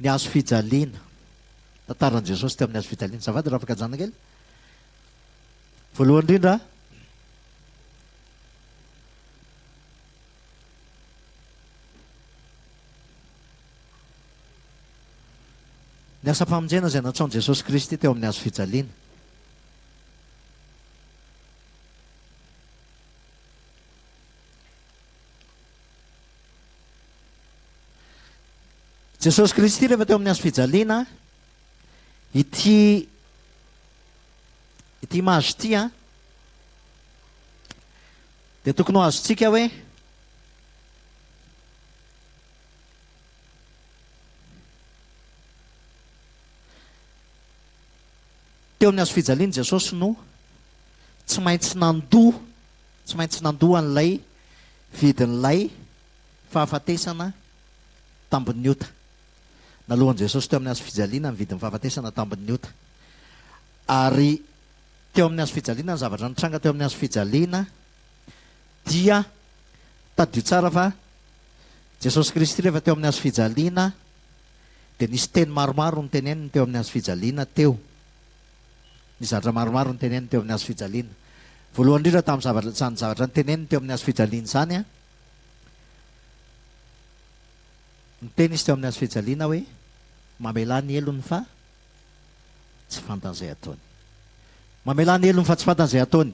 Ny azo fijaliana. Tantaran' Jesosy teo amin'ny azo fijaliana. Zavady raha afaka janona kely. Voalohany indrindra, ny asa famonjena izay nataon'i Jesosy Kristy teo amin'ny azo fijaliana. Jesosy Kristy rehefa teo amin'ny azo fijaliana, ity image ity dia tokony ho azontsika hoe teo amin'ny azo fijaliana Jesosy no tsy maintsy nandoha an'ilay vidin'ilay fahafatesana tambon'ny ota. Nalohan'i Jesosy teo amin'ny azo fijaliana ny vidin'ny fahafatesana tambon'ny ota. Ary teo amin'ny azo fijaliana ny zavatra nitranga teo amin'ny azo fijaliana dia tadio tsara fa Jesosy Kristy rehefa teo amin'ny azo fijaliana dia nisy teny maromaro nyteneniny teo amin'ny azo fijaliana teo. Ny zavatra maromaro nyteneniny teo amin'ny azo fijaliana. Voalohany indrindra tamin'ny zavatra nyteneniny teo amin'ny azo fijaliana izany ny teny izy teo amin'ny azo fijaliana hoe mamela ny elony fa tsy fantan'izay ataony. Mamela ny elony fa tsy fantan'izay ataony.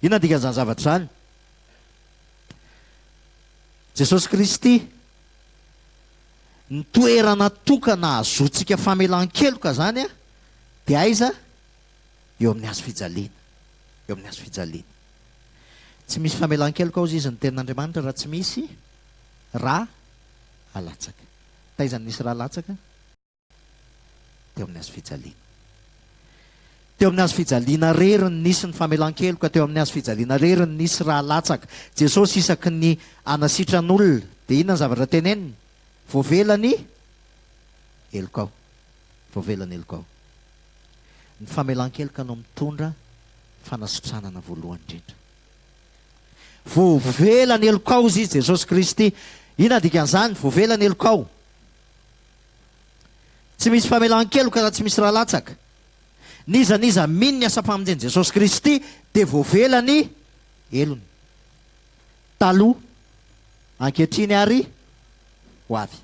Inona dikan'izany zavatra izany? Jesosy Kristy ny toerana tokana azotsika famelan-keloka zany dia aiza? Eo amin'ny azo fijaliana. Eo amin'ny azo fijaliana. Tsy misy famelan-keloka ao izy ny tenin'Andriamanitra raha tsy misy raha alatsaka. Taizany nisy raha latsaka? Teo amin'ny azo fijaliana. Teo amin'ny azo fijaliana reriny nisy ny famelan-keloka, teo amin'ny azo fijaliana reriny nisy raha latsaka. Jesosy isaky ny anasitran'olona dia inona ny zavatra teneniny? Voavelany eloko ao. Voavelany eloko ao. Ny famelan-keloka no mitondra fanasitranana voalohany indrindra. Voavelany eloko ao izy Jesosy Kristy. Inona dikan'izany? Voavelany eloko ao. Tsy misy famelan-keloka raha tsy misy raha latsaka. Niza mino ny asa famonjen'i Jesosy Kristy dia voavelany elony. Taloha, ankehitriny ary ho avy.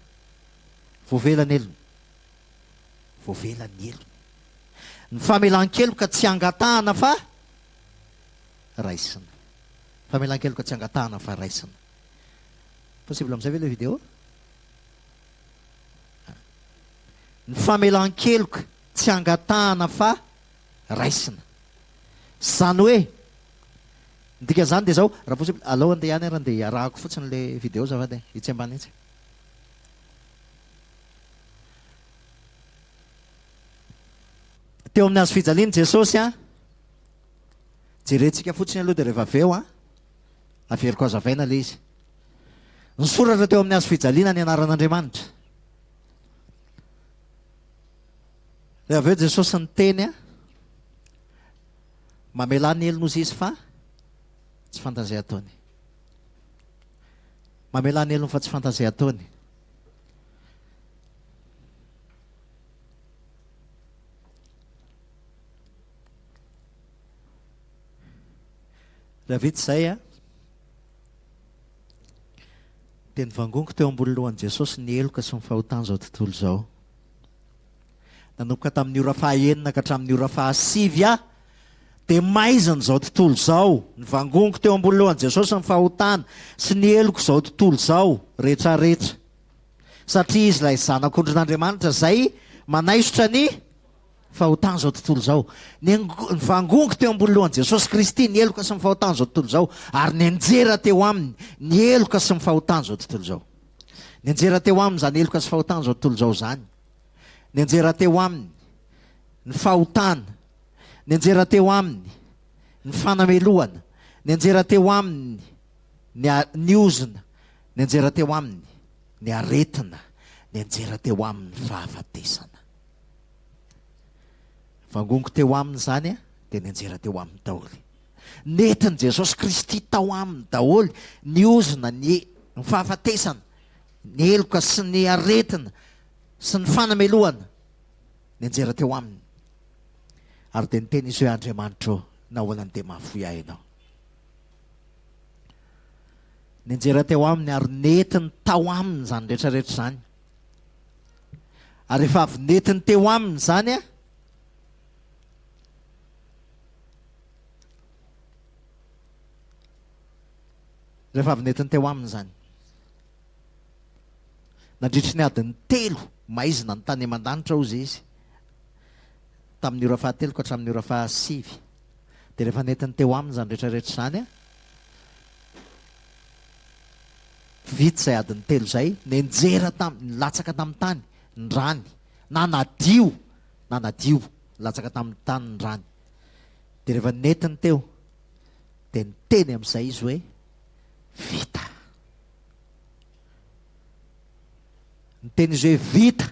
Voavelany elony. Voavelany elony. Ny famelan-keloka tsy angatahana fa raisina. Famelan-keloka tsy angatahana fa raisina. Possible amin'izay ve ilay vidéo? Ny famelan-keloka tsy angatahana fa raisina. Zany hoe ndika zany dia zao raha possible alao andeha ihany ary dia arahako fotsiny ilay vidéo zavady itsy ambany itsy. Teo amin'ny azo fijaliana Jesosy jerentsika fotsiny aloha dia rehefa avy eo averiko hazavaina ilay izy. Ny soratra teo amin'ny azo fijaliana ny anaran'Andriamanitra. Dia avy eo Jesosy niteny mamela ny elony ozy izy fa tsy fantan'izay ataony. Mamela ny elony fa tsy fantan'izay ataony. Raha vita izay dia nivangoniko teo ambony lohan'i Jesosy ny eloka sy ny fahotana izao tontolo izao. Nanomboka tamin'ny ora fahaenina ka hatramin'ny ora fahasivy dia maizina izao tontolo izao. Nivangoniko teo ambony lohan'i Jesosy ny fahotana sy ny eloko izao tontolo izao rehetrarehetra. Satria izy ilay zanak'Andriamanitra izay manaisotra ny fahotana izao tontolo izao. Nivangoniko teo ambony lohan'i Jesosy Kristy ny eloka sy ny fahotana izao tontolo izao ary nianjera teo aminy ny eloka sy ny fahotana izao tontolo izao. Nianjera teo aminy izany eloka sy fahotana izao tontolo izao zany. Nianjera teo aminy ny fahotana, nianjera teo aminy ny fanamelohana, nianjera teo aminy ny ozina, nianjera teo aminy ny aretina, nianjera teo aminy ny fahafatesana. Vangoniko teo aminy zany dia nianjera teo aminy daholo. Nentin' Jesosy Kristy tao aminy daholo ny ozina, ny fahafatesana, ny eloka sy ny aretina sy ny fanamelohana ny anjera teo aminy. Ary dia niteny izy hoe Andriamanitra nahoana dia mahafoy ahy ianao. Ny anjera teo aminy ary netiny tao aminy zany rehetrarehetra zany. Ary rehefa avy netiny teo aminy zany rehefa avy netiny teo aminy zany, nandritry ny adiny 3 maizina ny tany aman-danitra ozy izy tamin'ny ora fahatelo ka hatramin'ny ora fahasivy. Dia rehefa netiny teo aminy zany rehetrarehetra zany vita izay adiny 3 zay, nenjera latsaka tamin'ny tany ny rany, na nadio latsaka tamin'ny tany ny rany. Dia rehefa netiny teo dia niteny amin'izay izy hoe vita. Niteny izy hoe vita.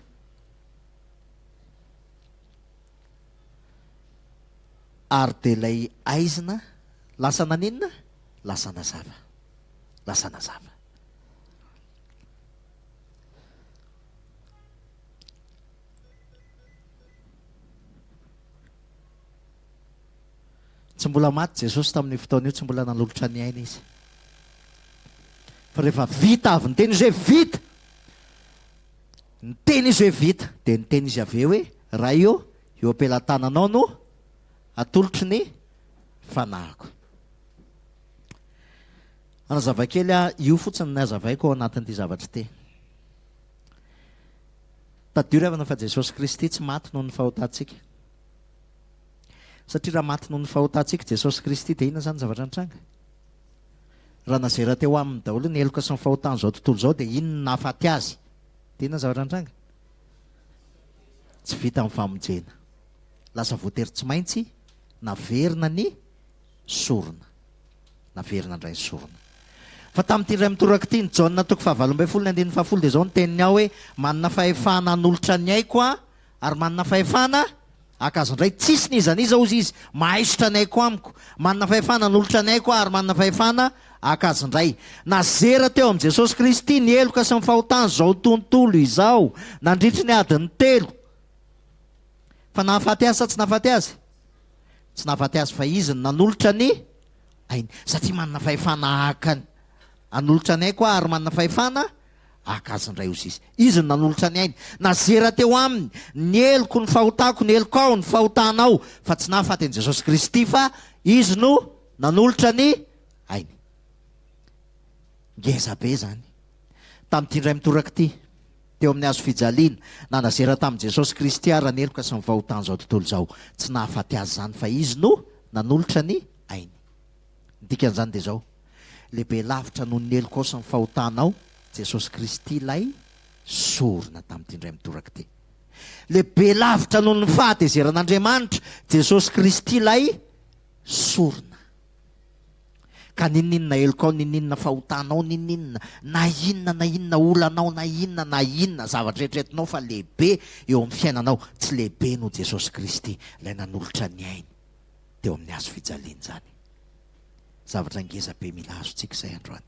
Ary dia ilay aizina lasa naninona? Lasa nazava. Lasa nazava. Tsy mbola maty Jesosy tamin'ny fotoana io, tsy mbola nanolotra ny aina izy. Fa rehefa vita avy niteny izy hoe vita, niteny izy hoe vita, dia niteny izy avy eo hoe raha io ampelantananao no atolotry ny fanahiko. Anazava kely io fotsiny ny azavaiko ao anatin'ity zavatra ity. Tadio revana fa Jesosy Kristy tsy maty noho ny fahotantsika. Satria raha maty noho ny fahotantsika Jesosy Kristy dia inona zany zavatra nitranga? Raha nazera teo aminy daholo ny heloka sy ny fahotany zao tontolo zao dia inona nahafaty azy? Dia inona zavatra nitranga? Tsy vita amin'ny famonjena. Lasa voatery tsy maintsy naverina ny sorona. Naverina indray ny sorona. Fa tamin'ity iray mitoraka ity ny Jaona toko 7:10 dia zao ny teniny aho hoe manana fahefana hanolotra ny aiko ary manana fahefana akazo indray. Tsisy nizaniza ozy izy, mahaisotra ny aiko amiko, manana fahefana hanolotra ny aiko ary manana fahefana akazo indray. Nazera teo amin'i Jesosy Kristy ny heloka sy ny fahotany zao tontolo izao nandritry ny adiny 3. Fa nahafaty azy sa tsy nahafaty azy? Tsy nahafaty azy, fa izy nanolotra ny ainy. Satria manana fahefana akany. Anolotra ny aiko ary manana fahefana akazo indray ozy izy. Izy nanolotra ny ainy. Nazera teo aminy ny heloko ny fahotako, ny heloko ao ny fahotanao. Fa tsy nahafaty an'i Jesosy Kristy fa izy no nanolotra ny ainy. Ngeza be zany. Tamin'ity indray mitoraka ity, teo amin'ny hazo fijaliana, na nazera tamin'i Jesosy Kristy ary ny heloka sy ny fahotany zao tontolo zao. Tsy nahafaty azy zany fa izy no nanolotra ny ainy. Dikan'izany dia zao, lehibe lavitra noho ny heloka ao sy ny fahotanao Jesosy Kristy ilay sorona tamin'ity indray mitoraka ity. Lehibe lavitra noho ny fahatezeran'Andriamanitra Jesosy Kristy ilay sorona. Ka nininona heloka ao, nininona fahotanao, nininona na inona olanao, na inona zavatra rehetretinao fa lehibe eo amin'ny fiainanao, tsy lehibe no Jesosy Kristy ilay nanolotra ny ainy teo amin'ny hazo fijaliana zany. Zavatra ngeza be mila azontsika izay androany.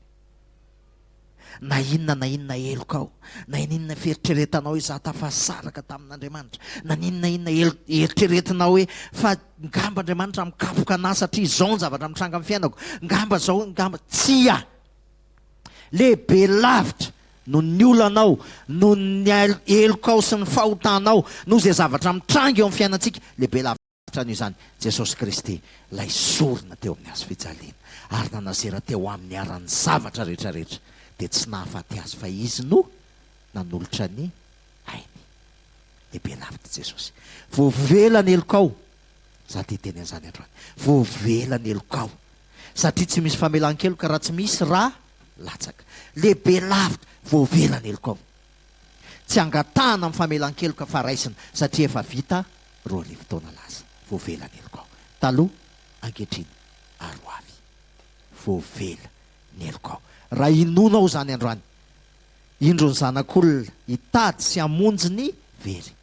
Na inona heloka ao, na inona fieritreretanao hoe za tafasaraka tamin'Andriamanitra, na inona eritreretinao hoe fa ngamba Andriamanitra mikapoka anahy satria izao ny zavatra mitranga amin'ny fiainako, ngamba tsia. Lehibe lavitra no ny olanao, no ny heloka ao sy ny fahotanao, no izay zavatra mitranga eo amin'ny fiainantsika. Lehibe lavitra no izany Jesosy Kristy ilay sorona teo amin'ny hazo fijaliana ary nanazera teo amin'ny aran'ny zavatra rehetrarehetra. Dia tsy nahafaty azy fa izy no nanolotra ny ainy. Lehibe lavitra Jesosy. Voavela ny heloka ao. Za tia teny an'izany androany. Voavela ny heloka ao. Satria tsy misy famelan-keloka raha tsy misy raha latsaka. Lehibe lavitra, voavela ny heloka ao. Tsy angatahana amin'ny famelan-keloka fa raisina satria efa vita 2 taona lasa. Voavela ny heloka ao. Taloha ankehitriny aroavy. Voavela ny heloka ao. Raha inonao zany androany, indro ny zanak'olona hitady sy hamonjy ny very.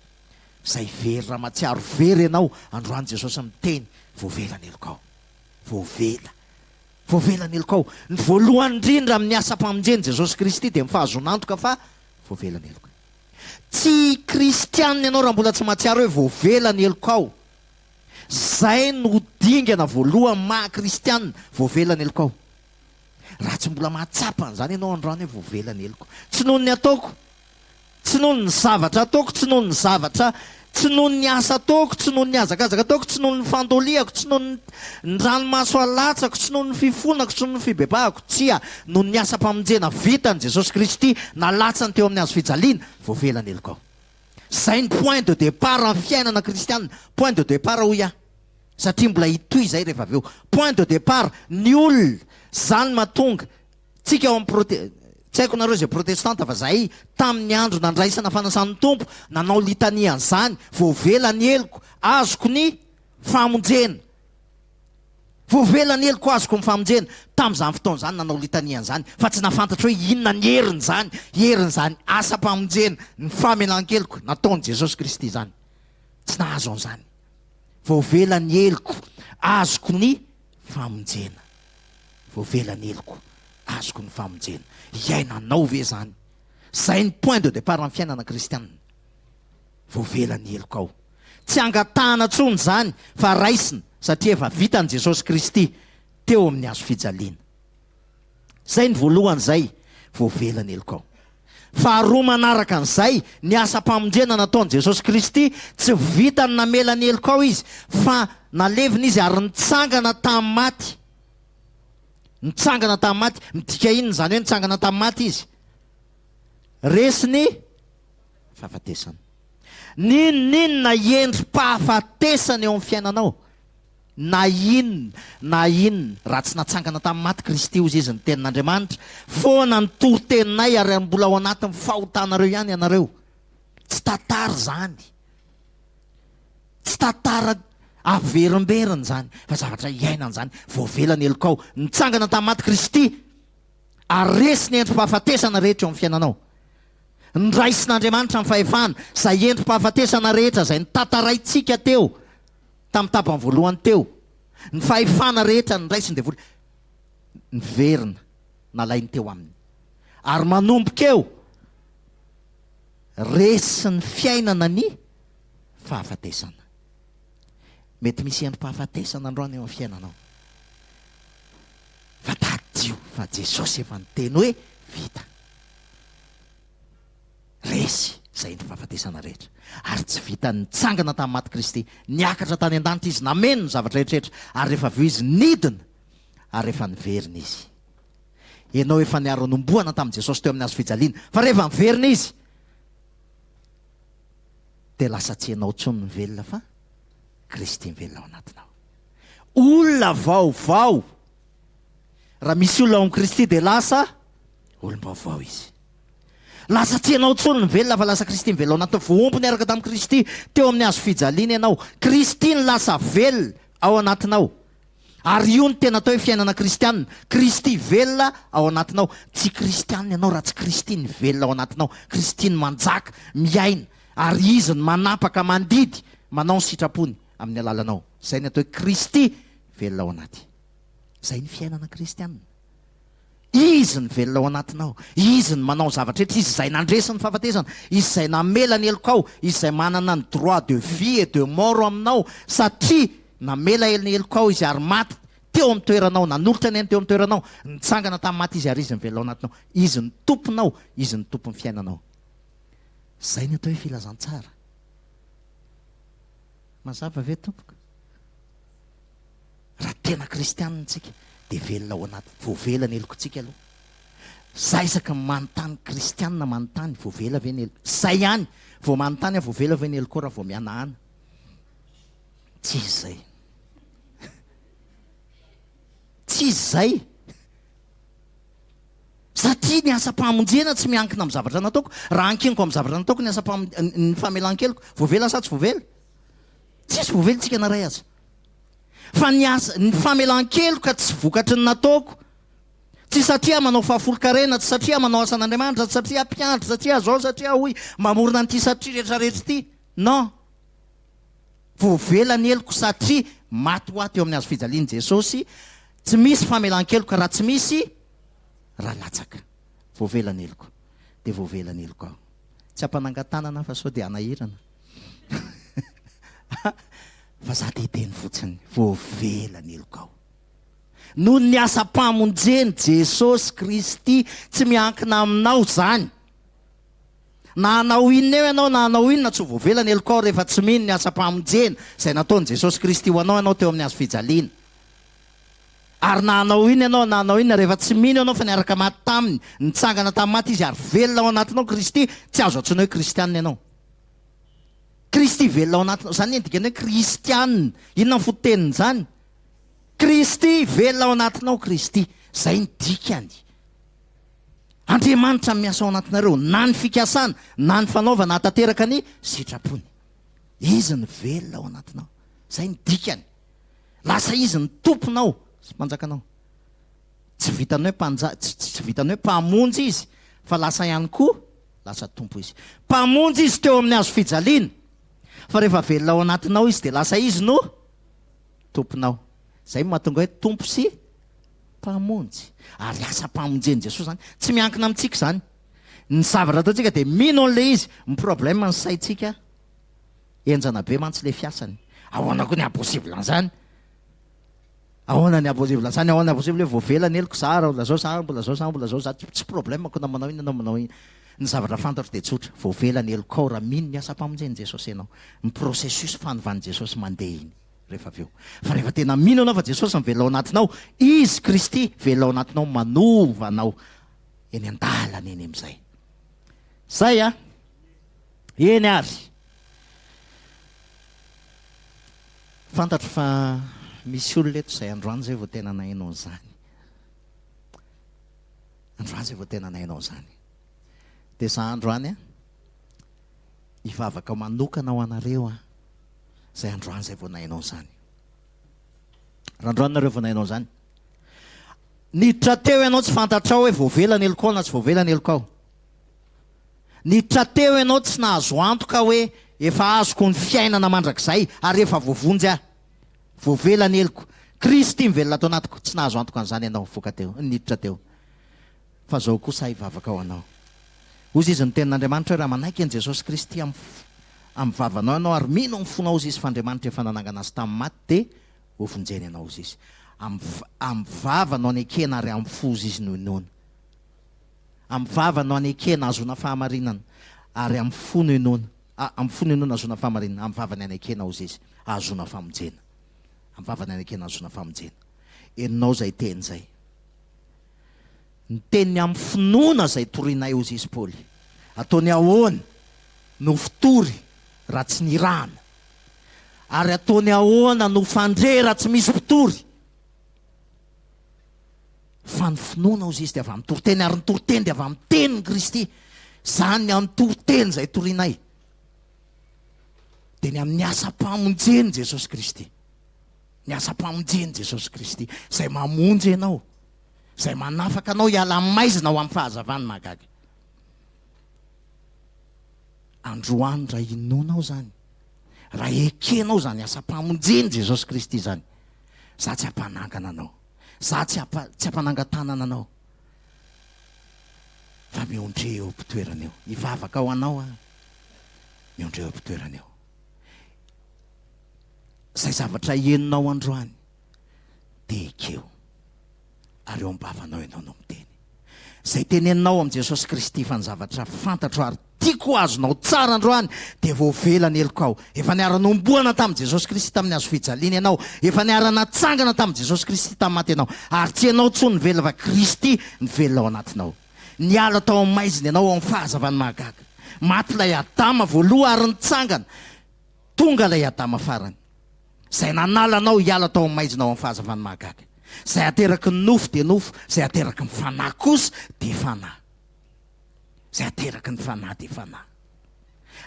Zay very raha matsiaro very ianao, androany Jesosy miteny voavela ny heloka ao. Voavela ny heloka ao. Ny voalohany indrindra amin'ny asa-pamonjeny Jesosy Kristy dia mifahazonantoka fa voavela ny heloka. tsy kristianina ianao raha mbola tsy mahatsiaro hoe voavela ny eloko ao. Zay no dingana voalohany maha-kristianina, voavela ny eloko ao. Raha tsy mbola mahatsapa an'izany ianao androany hoe voavela ny eloko, tsy noho ny ataoko, tsy noho ny zavatra ataoko, tsy noho ny zavatra, tsy noho ny asa ataoko, tsy noho ny azakazaka ataoko, tsy noho ny fandoliako, tsy noho ny ranomaso alatsako, tsy noho ny fifonako, tsy noho ny fibebahako, tsia noho ny asa mpamonjena vitany Jesosy Kristy nalatsany teo amin'ny hazo fijaliana, voavela ny eloko ao. Zay ny point de départ amin'ny fiainana kristianina. Point de départ hoy aho, satria mbola hitoy zay rehefa avy eo. Point de départ, ny olona zany mahatonga tsika ao amin'ny tsy haiko nareo zay protestanta fa zay tamin'ny andro nandraisana fanasan'ny tompo nanao litanian'izany, voavela ny eloko azoko ny famonjena, voavela ny eloko azoko ny famonjena. Tamin'izany fotoan'izany nanao litanian'izany fa tsy nafantatra hoe inona ny herin'izany, herin'izany asa mpamonjena, ny famelan-keloko nataon'i Jesosy Kristy zany. Tsy nahazo an'izany. Voavela ny eloko azoko ny famonjena, voavela ny eloko azoko ny famonjena. Iainanao ve zany? Zay ny point de départ amin'ny fiainana kristianina. Voavela ny eloko ao. Tsy angatahana tsony zany fa raisina, satria efa vitan'i Jesosy Kristy teo amin'ny hazo fijaliana. Zay ny voalohany zay, voavela ny eloko ao. Faharoa manaraka an'izay, ny asa mpamonjena nataon'i Jesosy Kristy tsy vitany namela ny eloko ao izy, fa nalevina izy ary nitsangana tamin'ny maty. Nitsangana tamin'ny maty, midika inona zany hoe nitsangana tamin'ny maty izy? Resiny fahafatesana. Ninona endrim-pahafatesana eo amin'ny fiainanao? Na inona raha tsy natsangana tamin'ny maty Kristy ozy izy ny tenin'Andriamanitra, foana ny toro-teninay ary mbola ao anatin'ny fahotanareo ihany ianareo. Tsy tantara zany, tsy tantara averimberina zany, fa zavatra iainana zany. Voavela ny eloko ao, nitsangana tamin'ny maty Kristy ary resy ny endrim-pahafatesana rehetra eo amin'ny fiainanao. Nyraisin'Andriamanitra ny fahefana zay endrim-pahafatesana rehetra zay nitantaraintsika teo tamin'ny tapany voalohany teo. Ny fahefana rehetra niraisiny de niverina nalainy teo aminy, ary manomboka eo resy ny fiainana ny fahafatesana. Mety misy endrim-pahafatesana androany eo amin'ny fiainanao, fa tadio fa Jesosy efa niteny hoe vita. Resy zay endrim-pahafatesana rehetra, ary tsy vita nitsangana tamin'ny maty Kristy, niakatra tany an-danitra izy, nameno ny zavatra rehetrarehetra, ary rehefa avy eo izy nidina, ary rehefa niverina izy. Ianao efa niaro-nomboana tamin'i Jesosy teo amin'ny hazo fijaliana, fa rehefa niverina izy de lasa tsy ianao tsony ny velona fa Kristy mivelona ao anatinao. Olona vaovao. Raha misy olona ao amin'ny Kristy de lasa olom-baovao izy. Lasa tsy ianao tsony ny velona fa lasa Kristy mivelona ao anatinao. Voaompo niaraka tamin'ny Kristy teo amin'ny hazo fijaliana ianao. Kristy ny lasa velona ao anatinao. Ary io ny tena atao hoe fiainana kristianina. Kristy velona ao anatinao. Tsy kristianina ianao raha tsy Kristy ny velona ao anatinao. Kristy ny manjaka, miaina, ary izy ny manapaka, mandidy, manao ny sitrapony amin'ny alalanao. Zay ny atao hoe Kristy velona ao anaty. Zay ny fiainana kristianina. Izy ny velona ao anatinao, izy ny manao zavatra rehetra, izy izay nandresiny ny fahafatesana, izy izay namela ny eloko ao, izy izay manana ny droit de vie et de mort aminao, satria namela ny eloko ao izy ary maty teo amin'ny toeranao, nanolotra ny ainy teo amin'ny toeranao, nitsangana tamin'ny maty izy ary izy ny velona ao anatinao. Izy ny tomponao, izy ny tompon'ny fiainanao. Zay ny atao hoe filazantsara. Mazava ve tompoko? Raha tena kristianina tsika de velona ao anaty, voavela ny elokontsika aloha. Zay isaky manontany kristianina manontany, voavela ve ny eloko? Zay ihany, vao manontany a voavela ve ny eloko raha vao mianahana. Tsy izy zay. Tsy izy zay. Satria ny asa mpamonjena tsy miankina amin'ny zavatra nataoko. Raha ankiniko amin'ny zavatra nataoko ny asa ny famelan-keloko, voavela sa tsy voavela? Tsy izy voavela tsika naray aza. Fa ny asa ny famelan-keloka tsy vokatry ny nataoko. Tsy satria manao fahafolo-karena, tsy satria manao asan'Andriamanitra, tsy satria mpianatra, satria zao, satria hoy mamorona an'ity satria rehetrarehetra ity. Non. Voavela ny eloko satria maty ho aty eo amin'ny hazo fijaliana Jesosy. Tsy misy famelan-keloka raha tsy misy raha latsaka. Voavela ny eloko. De voavela ny eloko ao. tsy ampanangatanana fa sao dia anahirana fa za te hiteny fotsiny voavelany elokao noho ny asa-pamonjeny Jesosy Kristy tsy miankina aminao zany na anao inona eo ianao na anao inona tsy voavelany elokao rehefa tsy mino ny asa-pamonjeny zay nataony Jesosy Kristy ho anao teo amin'ny hazo fijaliana ary na anao iny ianao na anao inona rehefa tsy mino ianao fa niaraka maty taminy nitsangana tamin'ny maty izy ary velona ao anatinao Kristy tsy azo antsoina hoe kristianina ianao Kristy velona ao anatinao zany endikany hoe kristianina inona ny foteniny zany Kristy velona ao anatinao Kristy zay ny dikany Andriamanitra miasa ao anatinareo na ny fikasana na ny fanaovana hatateraka ny sitrapony izy ny velona ao anatinao zay ny dikany lasa izy ny tomponao sy mpanjakanao tsy vitany hoe tsy vitany hoe mpamonjy izy fa lasa ihany koa lasa tompo izy mpamonjy izy teo amin'ny hazo fijaliana fa rehefa velona ao anatinao izy dia lasa izy no tomponao zay mahatonga hoe tompo sy mpamonjy ary asa-pamonjeny Jesosy zany tsy miankina amintsika zany ny zavatra ataontsika dia mino an'le izy ny problème ny saintsika enjana be mantsy le fiasany ahoana koa ny impossible an'izany ahoana ny impossible an'izany ahoana ny impossible hoe voavelany eloko zara mbola zao za tsy problème ko na manao ina na manao ina ny zavatra fantatro dia tsotra voavelany elokao raha mino ny asa-pamonjeny Jesosy ianao ny processus fanovan'i Jesosy mandeha iny rehefa avy eo fa rehefa tena mino anao fa Jesosy mivela ao anatinao izy Kristy vela ao anatinao manovanao eny an-dalana eny amin'izay zay a eny ary fantatro fa misy olona eto zay androany zay vao tena nahainao zany androany zay vao tena nahainao zany dia za androany a hivavaka manokana ao anareo a zay androany zay vao nahainao zany raha androany nareo vao nahainao zany niditra teo ianao tsy fantatrao hoe voavelany elokao na tsy voavelany elokao niditra teo ianao tsy nahazo antoka hoe efa azoko ny fiainana mandrakizay ary efa voavonjy aho voavelany eloko Kristy mivelona tao anatiko tsy nahazo antoka an'izany ianao foka teo niditra teo fa zao kosa hivavaka ao anao ozy izy ny tenin'Andriamanitra hoe raha manaiky an Jesosy Kristy amin'ny vavanao ianao ary mino ny fonao izy izy fa Andriamanitra efa nanangana azy tamin'ny maty dia ovonjeny ianao izy izy amin'ny vavanao ny ekena ary amin'ny fo izy izy nohinoana amin'ny vavanao ny ekena azona fahamarinana ary amin'ny fo nohinoana amin'ny fo nohinoana azona fahamarinana amin'ny vavany any ekena ozy izy azona famonjena amin'ny vavany any ekena azona famonjena eninao zay teny zay ny teniny amin'ny finoana zay torianay ozy izy Paoly ataony ahoana no fitory raha tsy nirahana ary ataony ahoana no fandre raha tsy misy mpitory fa ny finoana ozy izy dia avy amin'ny toriteny ary ny toriteny dia avy amin'ny teniny Kristy zany amin'ny toriteny zay torianay dia ny amin'ny asa-pamonjeny Jesosy Kristy ny asa-pamonjeny Jesosy Kristy zay mamonjy ianao zay manafaka anao hiala amin'ny maizina ao amin'ny fahazavany mahagaga androany raha inonao zany raha ekenao zany asa-pamonjeny Jesosy Kristy zany za tsy hampanangana anao za tsy hampanangatanana anao fa miondre eo am-pitoerana eo hivavaka ao anao a miondre eo am-pitoerana eo zay zavatra eninao androany dia ekeo ary eo am-bavanao ianao no miteny zay teneninao amin'i Jesosy Kristy fa ny zavatra fantatro ary tiako azonao tsara androany dia voavelany elokao efa niara-nomboana tamin'i Jesosy Kristy tamin'ny hazo fijaliana ianao efa niara-natsangana tamin'i Jesosy Kristy tamin'ny maty ianao ary tsy ianao tsony nivelona fa Kristy nivelona ao anatinao niala tao amin'ny maizina ianao ao amin'ny fahazavany mahagaga maty ilay Adama voaloha ary nitsangana tonga ilay Adama farany zay nanalanao hiala tao amin'ny maizina ao amin'ny fahazavany mahagaga zay ateraky ny nofo dia nofo zay ateraky ny fanahy kosa dia fanahy zay ateraky ny fanahy dia fanahy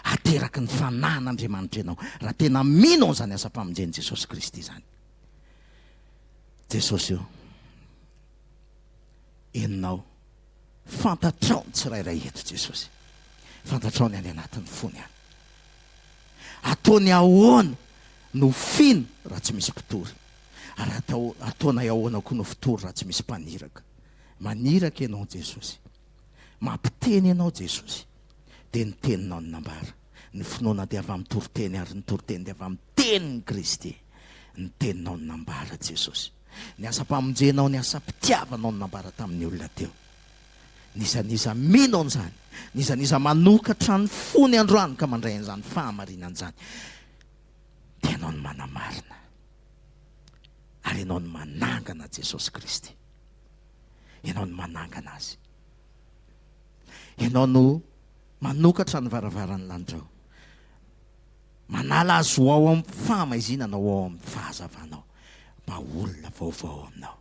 ateraky ny fanahy n'Andriamanitra ianao raha tena mino zany asa-pamonjeny Jesosy Kristy zany Jesosy io eninao fantatrao ny tsirairay eto Jesosy fantatrao ny any anatin'ny fony any ataony ahoana no fino raha tsy misy mpitory ary ataonay ahoana koa no fitory raha tsy misy mpaniraka maniraka ianao Jesosy mampiteny ianao Jesosy dia ny teninao ny nambara. Ny finoana dia avy amin'ny toriteny ary ny toriteny dia avy amin'ny tenin'ny Kristy. Ny teninao ny nambara Jesosy. Ny asa-pamonjenao, ny asa-pitiavanao ny nambara tamin'ny olona teo. Nisanisa mino an'izany, nisanisa manokatra ny fony androany ka mandray an'izany fahamarinan'izany. Dia ianao ny manamarina ary ianao ny manangana Jesosy Kristy. Ianao ny manangana azy. Ianao no manokatra ny varavaran'ny lanitra. Manala azy ho ao amin'ny fahamaizina ho ao amin'ny fahazavanao. Mba olona vaovao aminao.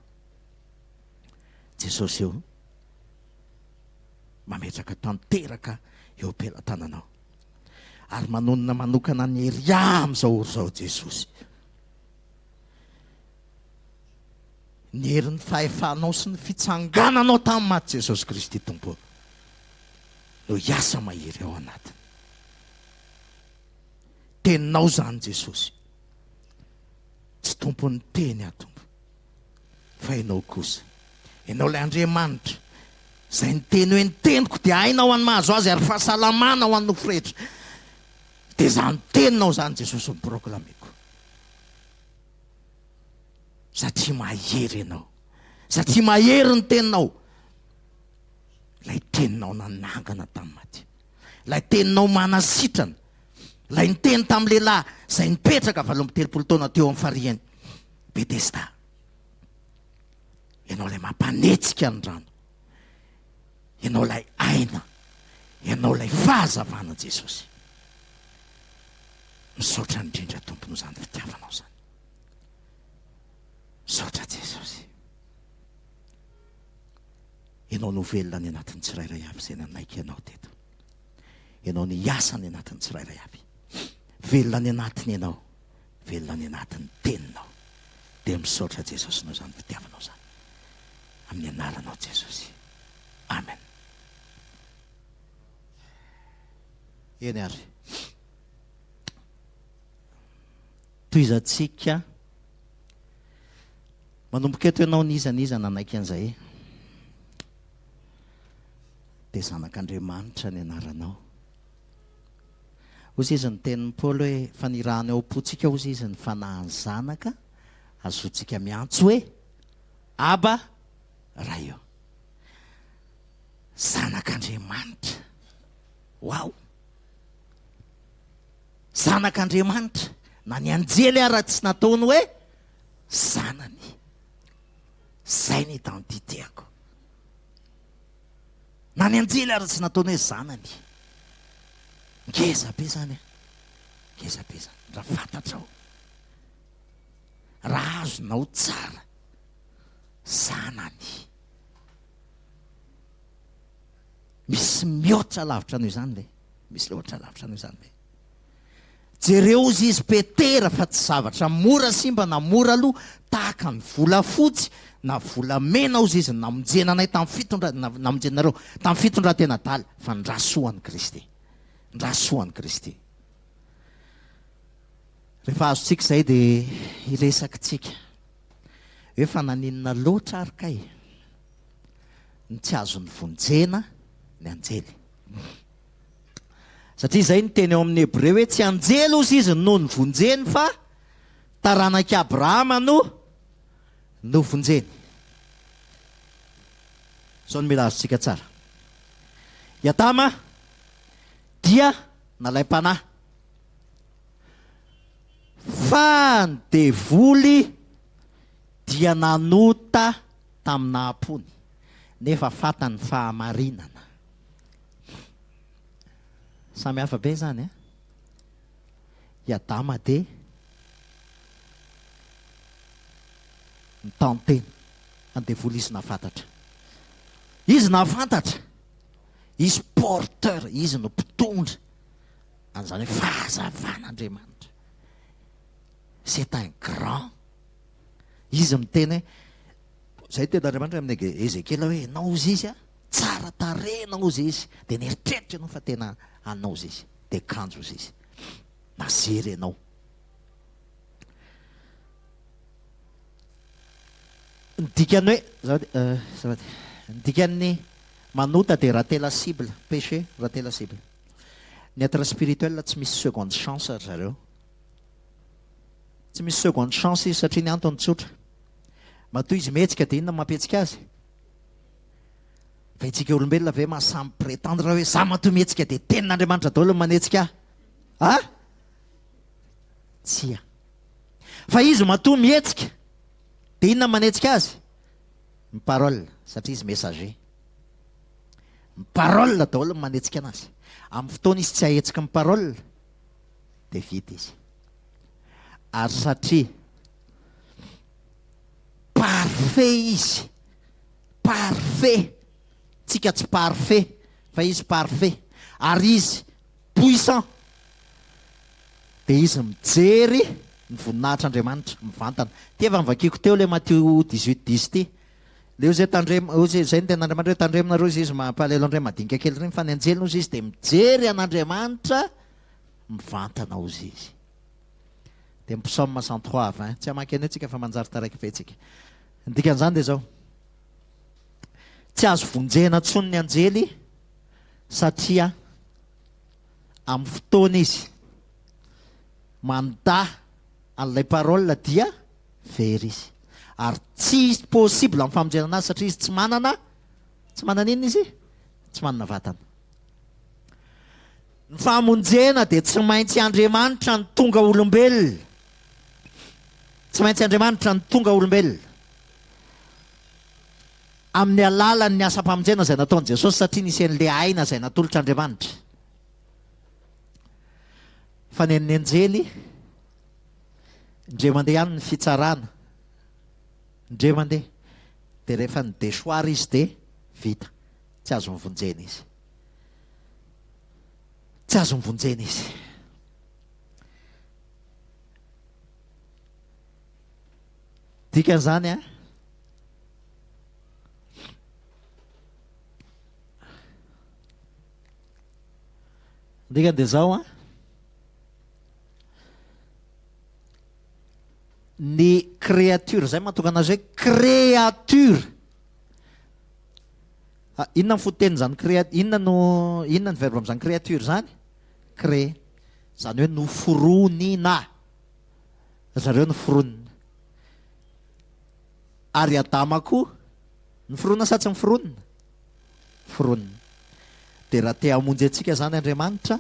Jesosy eo mametraka tanteraka eo am-pelantananao. Ary manonona manokana ny hery amin'izao oro izao Jesosy. Ny herin'ny fahefanao sy ny fitsangananao tamin'ny maty Jesosy Kristy Tompo no hiasa mahery ao anatiny. Teninao zany Jesosy. Tsy tompony teny atompo. Fa ianao kosa. Ianao ilay Andriamanitra. Izay ny teny hoe ny teniko dia hainao any mahazo azy ary fahasalamana ho an'ny nofo rehetra. Dia zany teninao zany Jesosy ny proklameko. Satria mahery ianao. Satria mahery ny teninao. Ilay teninao nanangana tamin'ny maty. Ilay teninao manasitrana. Ilay niteny tamin'ny lehilahy izay nipetraka 17 taona teo amin'ny fariany Betesda. Ianao ilay mampanetsika ny rano. Ianao ilay aina. Ianao ilay fahazavana Jesosy. Misaotra indrindra tompony izany fitiavanao izany. Misaotra Jesosy. Ianao no velona ny anatin'ny tsirairay avy izay nanaiky ianao teto. Ianao ny asa ny anatin'ny tsirairay avy. Velona ny anatiny ianao. Velona ny anatin'ny teninao. Dia misaotra Jesosy no izany fitiavanao izany. Amin'ny anaranao Jesosy. Amen. Eny ary. Toizantsika. Manomboka eto ianao nizaniza nanaiky an'izay. Dia zanak'Andriamanitra ny anaranao. Ozy izy ny tenin'ny Paoly hoe fanirahana ao am-potsika ozy izy ny fanahy zanaka azotsika miantso hoe Aba raha eo. Zanak'Andriamanitra. Wow. Zanak'Andriamanitra. Na ny anjely ara tsy nataony hoe zanany. Zay ny identitéako. Na ny anjely ara tsy nataony hoe zanany. Ngeza be zany. Ngeza be zany. Raha fantatrao. Raha azonao tsara. Zanany. Misy mihoatra lavitra noho izany le. Misy loatra lavitra noho izany le. Jereo izy petera fa tsy zavatra mora simba na mora aloha tahaka ny volafotsy na volamena ozy izy namonjenanay namonjenareo tamin'ny fitondran-tena adaly fa ndrasoan'ny Kristy. Ndrasoan'ny Kristy. Rehefa azotsika izay dia iresakitsika. Hoe fa naninona loatra ary kay ny tsy azon'ny vonjena ny anjely. Satria izay ny teny eo amin'ny Hebreo hoe tsy anjely ozy izy no ny vonjeny fa taranak'i Abrahama no vonjeny. Zao no mila azotsika tsara. Iatama dia nalaim-panahy. Fa ny devoly dia nanota tamina ampony. Nefa fatany fahamarinana. Samy hafa be zany. Iadama dia nitanteny. Andevoly izy nafantatra. Izy nafantatra. Izy porteur. Izy no mpitondra. An'izany hoe fahazavan'Andriamanitra. C'est un grand. Izy miteny hoe zay ten'Andriamanitra amin'ny Ezekiel hoe nao izy izy tsara tarena ozy izy. Dia nieritreritra ianao fa tena anao izy izy. Dia kanjo izy izy. Nazery ianao. Dikany hoe dikany manota dia rahatela cible. Péché, rahatela cible. ny être spirituel tsy misy seconde chance ry zareo. Tsy misy seconde chance izy satria ny antony tsotra. Matoa izy mihetsika dia inona mampihetsika azy? Fa itsika olombelona ve mahasamy prétendre hoe za matoa mihetsika dia tenin'Andriamanitra daholo manetsika ah? Tsia. Fa izy matoa mihetsika dia inona manetsika azy? Ny parole, satria izy messager. Ny parole daholo manetsika anazy. Amin'ny fotoana izy tsy ahetsika ny parole dia vita izy. Ary satria parfait izy, parfait, tsika tsy parfait fa izy parfait, ary izy puissant, dia izy mijery ny voninahitr'Andriamanitra mivantana. Ty efa nivakiko teo le Matthieu 18:10 ty. Leo zay zay ny ten'Andriamanitra hoe tandreminareo izy mampalelo andray madinika kely reny fa ny anjelina ozy izy dia mijery an'Andriamanitra mivantana ozy izy. Dia psaume 103:20 tsy hamaky anio tsika fa manjary taraiky fetsika. Ny dikan'izany dia zao: tsy azo vonjena intsony ny anjely satria amin'ny fotoana izy manda an'ilay parole dia very izy. Ary tsy possible amin'ny famonjena anazy satria izy tsy manana inona izy? Tsy manana vatana. Ny famonjena dia tsy maintsy Andriamanitra ny tonga olombelona. Tsy maintsy Andriamanitra ny tonga olombelona amin'ny alalan'ny asa-pamonjena izay nataon'i Jesosy satria nisy an'ilay aina izay natolotr'Andriamanitra. Fa ny anjely indray mandeha ihany ny fitsarana, indray mandeha dia rehefa ny desoir izy dia vita. Tsy azo mivonjena izy. Tsy azo mivonjena izy. Dikan'izany a, dikany dia zao a, ny créature, zay mahatonga anazy hoe créature. Inona ny fototenin'izany inona ny verbe amin'izany créature zany? Créer. Zany hoe noforonina. Zareo noforonina. Ary Adama koa noforonina sa tsy noforonina? Foronina. Dia raha te hamonjy antsika zany Andriamanitra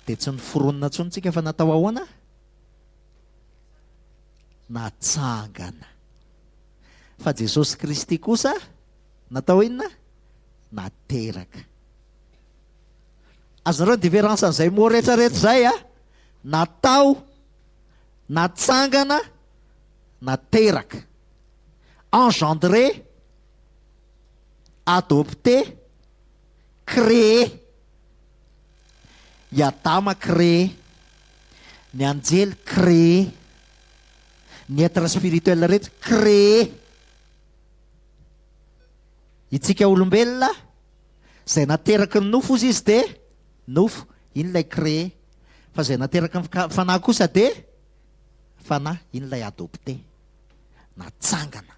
dia tsy noforonina intsony tsika fa natao ahoana? Natsangana. Fa Jesosy Kristy kosa natao inona? Nateraka. Azonareo ny différence an'izay moa rehetrarehetra zay a? Natao, natsangana, nateraka. Engendré, adopté, créé. I Adama créé, ny anjely créé, ny être spirituel rehetra créé. Itsika olombelona izay nateraka ny nofo izy dia nofo, iny ilay créé. Fa izay nateraka ny fanahy kosa dia fanahy, iny ilay adopté. Natsangana.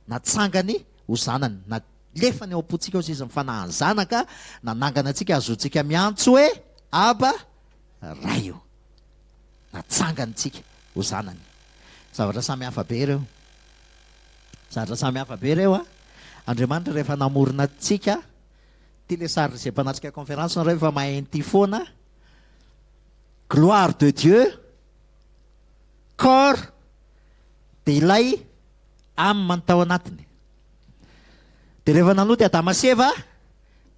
Natsangany ho zanany. Nalefany ao am-pontsika ozy izy mifanahy ny zanaka. Nanangana antsika azotsika miantso hoe Aba raio. Natsangany tsika ho zanany. Zavatra samy hafa be ireo. Zavatra samy hafa be ireo a. Andriamanitra rehefa namorona antsika, ty le sary izay mpanatrika conférence nareo efa mahay an'ity foana. Gloire de Dieu, corps, dia ilay âme mantao anatiny. Dia rehefa nanoty Adama sy Eva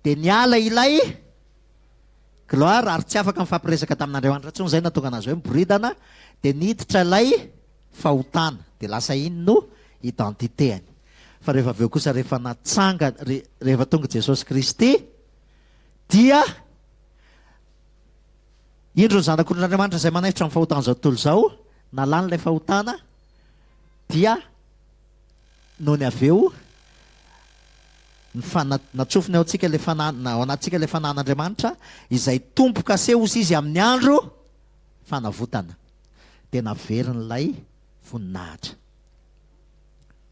dia niala ilay gloire ary tsy afaka mifampiresaka tamin'Andriamanitra intsony. Zay natonga anazy hoe miboridana. Dia niditra ilay fahotana. Dia lasa iny no identitéany. Fa rehefa avy eo kosa rehefa natsanga, rehefa tonga Jesosy Kristy dia indro ny zanak'olon'Andriamanitra izay manaifitra amin'ny fahotana zao tontolo zao, nalany ilay fahotana dia noho ny avy eo natsofiny ao antsika le ao anatsika le fanahin'Andriamanitra izay tompoka aseho izy amin'ny andro fanavotana. Dia naverin'ilay voninahitra.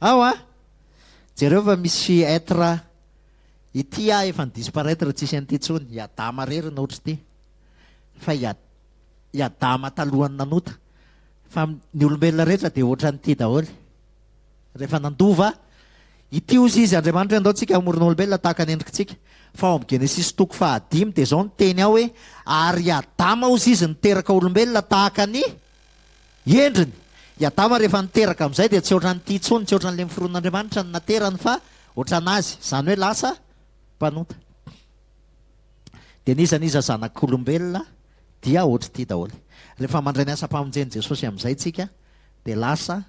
Ao a, jereo fa misy être ity efa ny disparaître tsisy an'ity intsony. I Adama rery no ohatra ity. fa iadama talohany nanota fa ny olombelona rehetra dia ohatra nyity daholo rehefa nandova ity ozy izy Andriamanitra andao tsika amoron'olombelona tahaka ny endrikitsika fa ao amin'ny Genesis 5 dia zao ny teny ao hoe ary Adama ozy izy niteraka olombelona tahaka ny endriny. I Adama rehefa niteraka amin'izay dia tsy ohatran'ity intsony, tsy ohatran'ilay miforon'Andriamanitra ny naterany fa ohatranazy, izany hoe lasa mpanota. Dia nizaniza zanak'olombelona dia ohatr'ity daholo. Rehefa mandray ny asa-pamonjen'i Jesosy amin'izay tsika dia lasa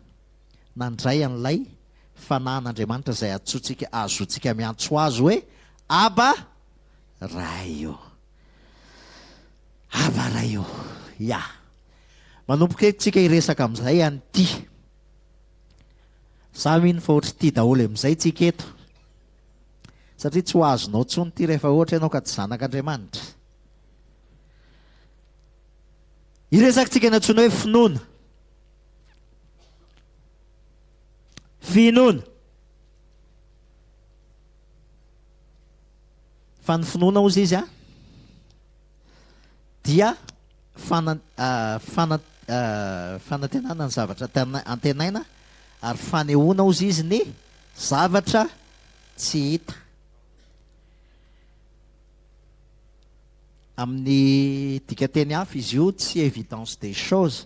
nandray an'ilay fanahin'Andriamanitra izay azotsika miantso azy hoe Aba Raio. Aba Raio. Ya. Manomboka tsika hiresaka amin'izay an'ity. Za mino fa ohatr'ity daholo amin'izay tsika eto. Satria tsy ho azonao tsony ity rehefa ohatra ianao ka tsy zanak'Andriamanitra. Hiresaka tsika ny antsoina hoe finoana. Finoana. Fa ny finoana ozy izy dia fanantenana ny zavatra antenaina ary fanehoana ozy izy ny zavatra tsy hita. Amin'ny dikateny hafa izy io tsy évidence des choses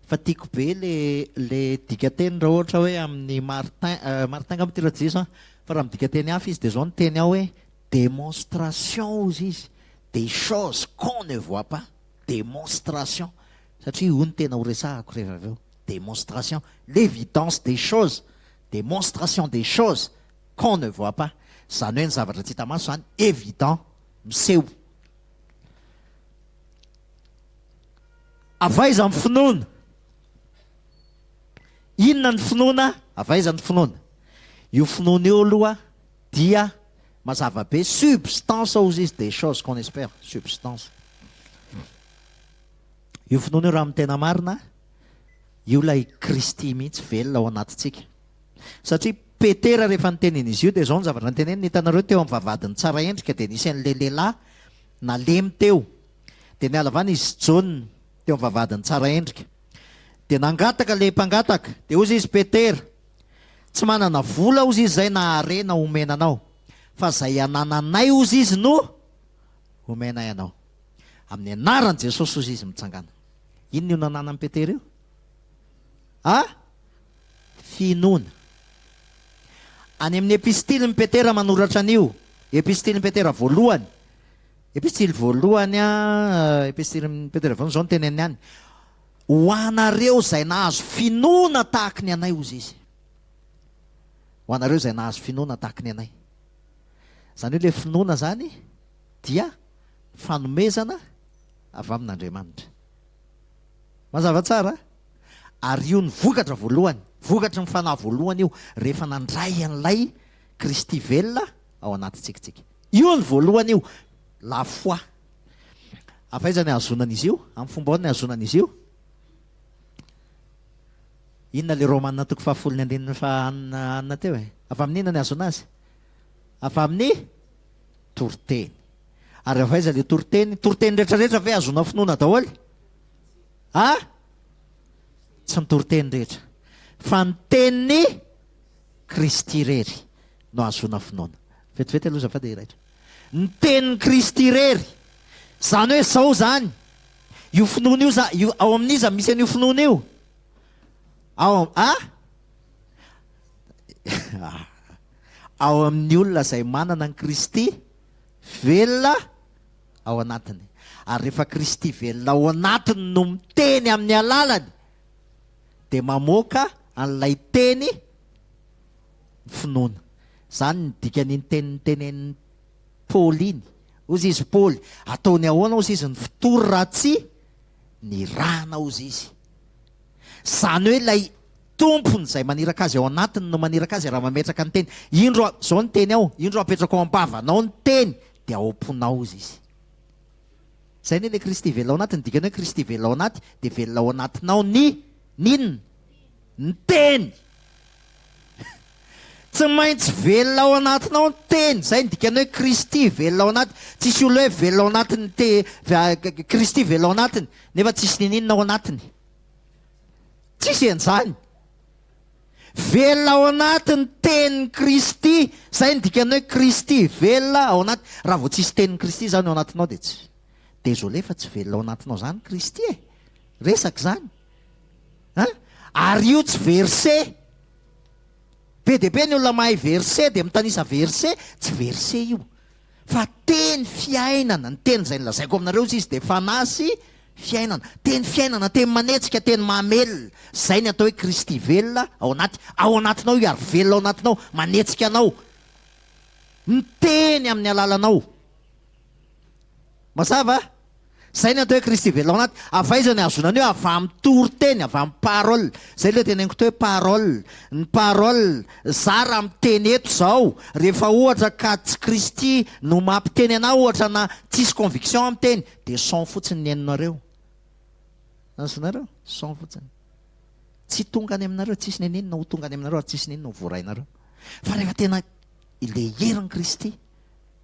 fa tiako be le dikateny raha ohatra hoe amin'ny Martin ngamba ty raha jeso fa raha amin'ny dikateny hafa izy dia zao ny teny ao hoe démonstration ozy izy des choses qu'on ne voit pas. Démonstration satria io ny tena ho resahako rehefa avy eo. Démonstration, l'évidence des choses, démonstration des choses qu'on ne voit pas. Zany hoe ny zavatra tsy hita maso zany évident, miseho. Avaiza ny finoana. Inona ny finoana? Avaiza ny finoana. Io finoana io aloha dia mazava be substance ozy izy des choses qu'on espère. Substance. Io finoana io raha amin'ny tena marina, io lay Kristy mihitsy velona ao anatintsika. Satria Petera rehefa niteneny izy io dia zao ny zavatra niteneny, hitanareo teo amin'ny vavadiny tsara endrika dia nisy an'ilay lehilahy nalemy teo. Dia niala avany izy John teo amin'ny vavadiny tsara endrika. Dia nangataka ilay mpangataka. Dia ozy izy Petera, tsy manana vola ozy izy zay na harena omena anao. Fa zay anananay ozy izy no omena ianao. Amin'ny anaran'i Jesosy ozy izy mitsangana. Inona io nananan'i Petera io? Finoana. Any amin'ny epistiliny Petera manoratra an'io. Epistiliny Petera voalohany. Epistily voalohany epistiliny Petera voalohany zao ny teneny any. Ho anareo zay nahazo finoana tahaka ny anay ozy izy. Ho anareo zay nahazo finoana tahaka ny anay. Zany hoe ilay finoana zany dia fanomezana avy amin'Andriamanitra. Mazava tsara? Ary io ny vokatra voalohany. Vokatra ny fanahy voalohany io rehefa nandray an'ilay Kristy velona ao anatintsika. Io ny voalohany io. La foi. Afaiza ny azonan'izy io? Amin'ny fomba ny azonan'izy io? Inona le Romanina toko 10:9 teo e? Afa amin'inona ny azona azy? Afa amin'ny toroteny. Ary afaiza le toroteny? Toroteny rehetrarehetra ve azona finoana daholo? Tsy ny toroteny rehetra. Fa ny teniny Kristy rery no azona finoana. Vetivety aloha zafady iraitra. Ny teniny Kristy rery. Zany hoe zao zany. Io finoana io ao amin'iza misy an'io finoana io? Ao amin'ny olona izay manana ny Kristy velona ao anatiny. Ary rehefa Kristy velona ao anatiny no miteny amin'ny alalany dia mamoaka an'ilay teny finoana. Zany ny dikan'iny tenen'ny Paoly iny. Ozy izy Paoly, ataony ahoana ozy izy ny fitory raha tsy ny rana ozy izy. Zany hoe ilay tompony izay maniraka azy ao anatiny no maniraka azy raha mametraka ny teny. Indro zao ny teny ao, indro apetraka ao am-bavanao ny teny dia ao am-ponao ozy izy. Zay ny Kristy velona ao anatiny, dikany hoe Kristy velona ao anaty dia velona ao anatinao ninona? Ny teny. tsy maintsy velona ao anatinao ny teny. Zay ny dikany hoe Kristy velona ao anaty. Tsisy olo hoe velona ao anatiny Kristy velona ao anatiny nefa tsisy nininona ao anatiny. Tsisy an'izany. Velona ao anatiny tenin'ny Kristy. Zay ny dikany hoe Kristy velona ao anaty. Raha vao tsisy tenin'ny Kristy zany ao anatinao dia tsy désolé fa tsy velona ao anatinao zany Kristy e. Resaka zany. Ary io tsy verset. Be dia be ny olona mahay verset dia mitanisa verset, tsy verset io. Fa teny fiainana, ny teny izay nolazaiko aminareo izy dia fanasy fiainana. Teny fiainana, teny manetsika, teny mamelona. Zay ny atao hoe Kristy velona ao anatinao io ary velona ao anatinao, manetsika anao. Miteny amin'ny alalanao. Mazava? Zay ny atao hoe Kristy velona ao anaty. Avaizany azonany hoe avy amin'ny toriteny, avy amin'ny parole. Zay le teneniko hoe parole. Ny parole zara miteny eto zao. Rehefa ohatra ka tsy Kristy no mampiteny anao, ohatra na tsisy conviction amin'ny teny, dia son fotsiny ny ainareo. Azonareo? Son fotsiny. Tsy tonga any aminareo, tsisy ny ninona ho tonga any aminareo, tsisy ninona ho voarainareo. Fa rehefa tena ile herin'i Kristy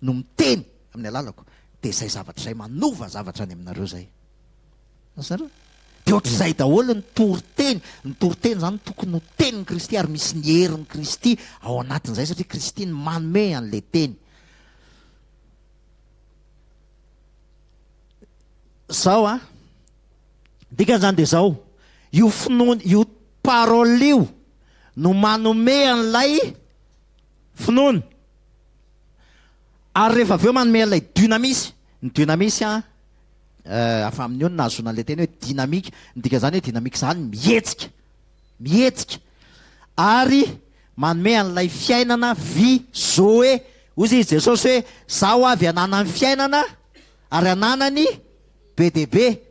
no miteny amin'ny alalako, dia izay zavatra izay manova zavatra any aminareo zay. Azonareo? Dia ohatr'izay daholo ny toriteny. Ny toriteny zany tokony ho tenin'i Kristy ary misy ny herin'i Kristy ao anatin'izay satria Kristy ny manome an'ilay teny. Zao dikan'izany dia zao, io finoana, io parole io no manome an'ilay finoana. Ary rehefa avy eo manome an'ilay dynamisy. Ny dynamisy afa amin'ny io nahazoana an'ilay teny hoe dynamique. Ny dikan'izany hoe dynamique zany mihetsika. Ary manome an'ilay fiainana vie zoe. Ozy izy Jesosy hoe zaho avy ananany fiainana ary ananany be dia be.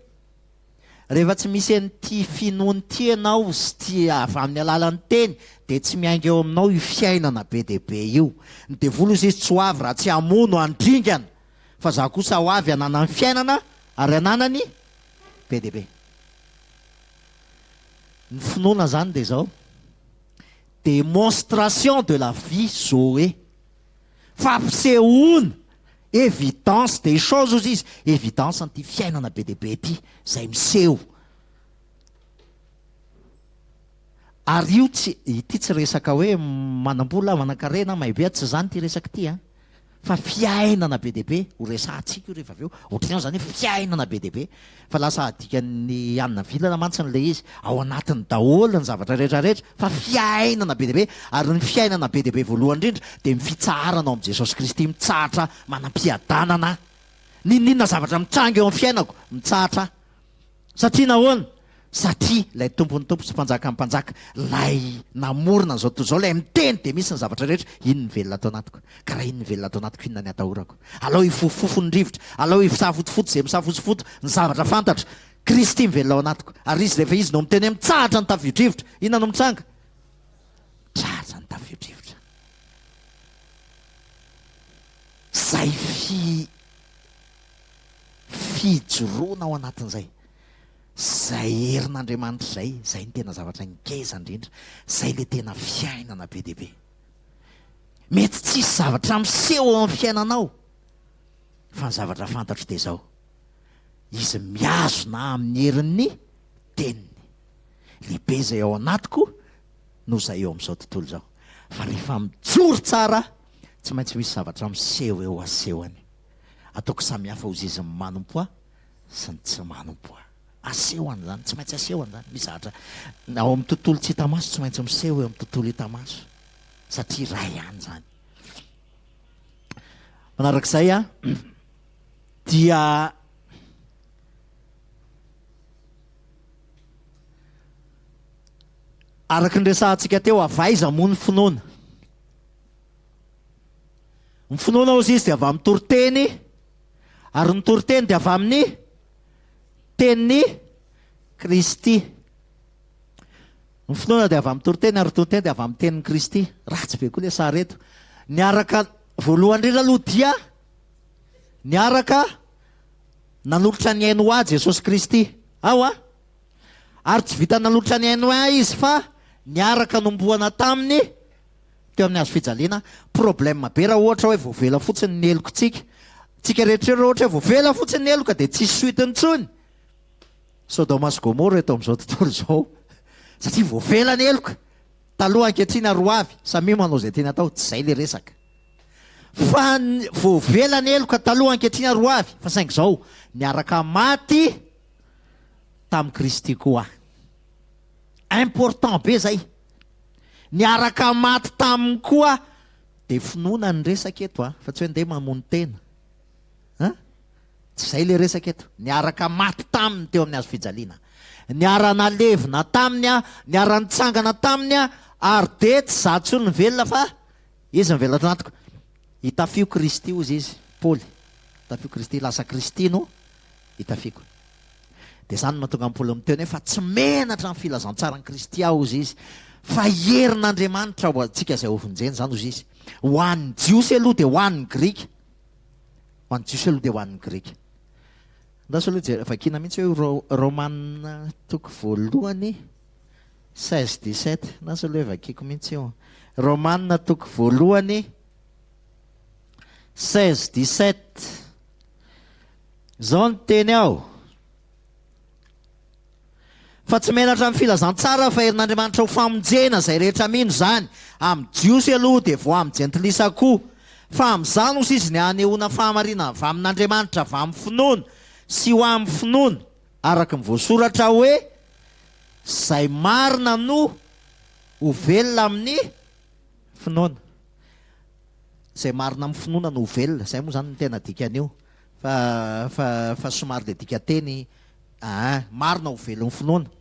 Rehefa tsy misy an'ity finoany ty ianao sy ty avy amin'ny alalan'ny teny dia tsy miainga eo aminao io fiainana be dia be io. Ny devoly izy tsy ho avy raha tsy hamono andringana. Fa za kosa ho avy ananany fiainana ary ananany be dia be. Ny finoana zany dia zao, démonstration de la vie zoe. Fampisehoana, évidence des choses ozy izy. Évidence an'ity fiainana be dia be ity zay miseho. Ary io ity tsy resaka hoe manam-bola, manan-karena, maibe, tsy zany ty resaka ity fa fiainana be dia be ho resantsika io rehefa avy eo. Ohatranao zany hoe fiainana be dia be. Fa lasa adikan'ny anina vilana mantsiny ilay izy. Ao anatiny daholo ny zavatra rehetrarehetra fa fiainana be dia be. Ary ny fiainana be dia be voalohany indrindra dia mifitsarana ao amin'i Jesosy Kristy, mitsahatra manam-piadanana. Ninona zavatra mitranga eo amin'ny fiainako? Mitsahatra. Satria nahoana? Satria ilay tompony tompo sy mpanjaka amin'ny mpanjaka, lay namorona an'izao tontolo izao, lay miteny dia misy ny zavatra rehetra. Ino ny velona atao anatiko? Ka raha ino ny velona atao anatiko, inona ny atahorako? Alao hifofofo ny rivotra, alao hisafotofoto izay misafotofoto ny zavatra fantatra. Kristy mivelona ao anatiko. Ary izy rehefa izy no miteny mitsahatra ny tafio-drivotra, inona no mitsanga? Mitsahatra ny tafio-drivotra. Zay fijoroana ao anatin'izay. Zay herin'Andriamanitra zay ny tena zavatra ngeza indrindra. Zay le tena fiainana be dia be. Mety tsisy zavatra miseho ao amin'ny fiainanao, fa ny zavatra fantatro dia zao: izy miazona amin'ny herin'ny teniny. Lehibe zay ao anatiko no zay eo amin'izao tontolo izao. Fa rehefa mijoro tsara, tsy maintsy misy zavatra miseho eo asehony. Ataoko samihafa ozy izy manompo sy ny tsy manompo. Asehony zany, tsy maintsy asehony zany. Misy zavatra ao amin'ny tontolo tsy hita maso, tsy maintsy miseho eo amin'ny tontolo hita maso, satria raha ihany zany. Manarak'izay dia araka ny resantsika teo, avaiza moa ny finoana. Ny finoana ozy izy dia avy amin'ny toriteny, ary ny toriteny dia avy amin'ny teniny Kristy. Ny finoana dia avy amin'ny toriteny, ary toriteny dia avy amin'ny teniny Kristy. Ratsy be koa ilay sary eto. Niaraka voalohany indrindra aloha dia niaraka nanolotra ny ainy ho azy Jesosy Kristy. Ary tsy vita nanolotra ny ainy ho azy izy fa niaraka nomboana taminy teo amin'ny azo fijaliana problème be raha ohatra hoe voavela fotsiny ny eloko tsika rehetra raha ohatra hoe voavela fotsiny ny eloka dia tsisy suitiny ntsony Sodoma sy Gomora eto amin'izao tontolo izao satria voavela ny eloka taloha ankehitriny roavy samy manao izay tena atao tsy izay le resaka fa voavela ny eloka taloha ankehitriny roavy fa saingy izao niaraka maty tamin'i Kristy koa important be zay niaraka maty taminy koa dia finoana ny resaka eto fa tsy hoe ndeha mamono tena tsy izay le resaka eto niaraka maty taminy teo amin'ny azo fijaliana niara-nalevina taminy niara-nitsangana taminy ary de tsy zatsony ny velona fa izy ny velona tanatiko hitafio Kristy ozy izy Paoly hitafio Kristy lasa Kristy no hitafiko dia zany mahatonga amin'ny Paoly miteny hoe fa tsy menatra ny filazantsara ny Kristy aho ozy izy fa herin'Andriamanitra ho antsika izay hovinjeny zany ozy izy ho an'ny jiosy aloha dia ho an'ny grika ho an'ny jiosy aloha dia ho an'ny grika ndasy aloha vakina mihitsy hoe Romanina toko voalohany 16-17 ndasy aloha hoe vakiko mihitsy io Romanina toko voalohany 16-17 zao ny teny aho fa tsy menatra amin'ny filazantsara fa herin'Andriamanitra ho famonjena izay rehetra mino zany amin'ny jiosy aloha dia vo amin'ny jentilisa koa fa amin'izany ozy izy ny hanehoana fahamarina va amin'Andriamanitra va amin'ny finoana sy ho amin'ny finoana araka ny voasoratra hoe izay marina no ho velona amin'ny finoana izay marina amin'ny finoana no ho velona izay moa zany ny tena dikan'io fa somary le dika teny marina ho velon'ny finoana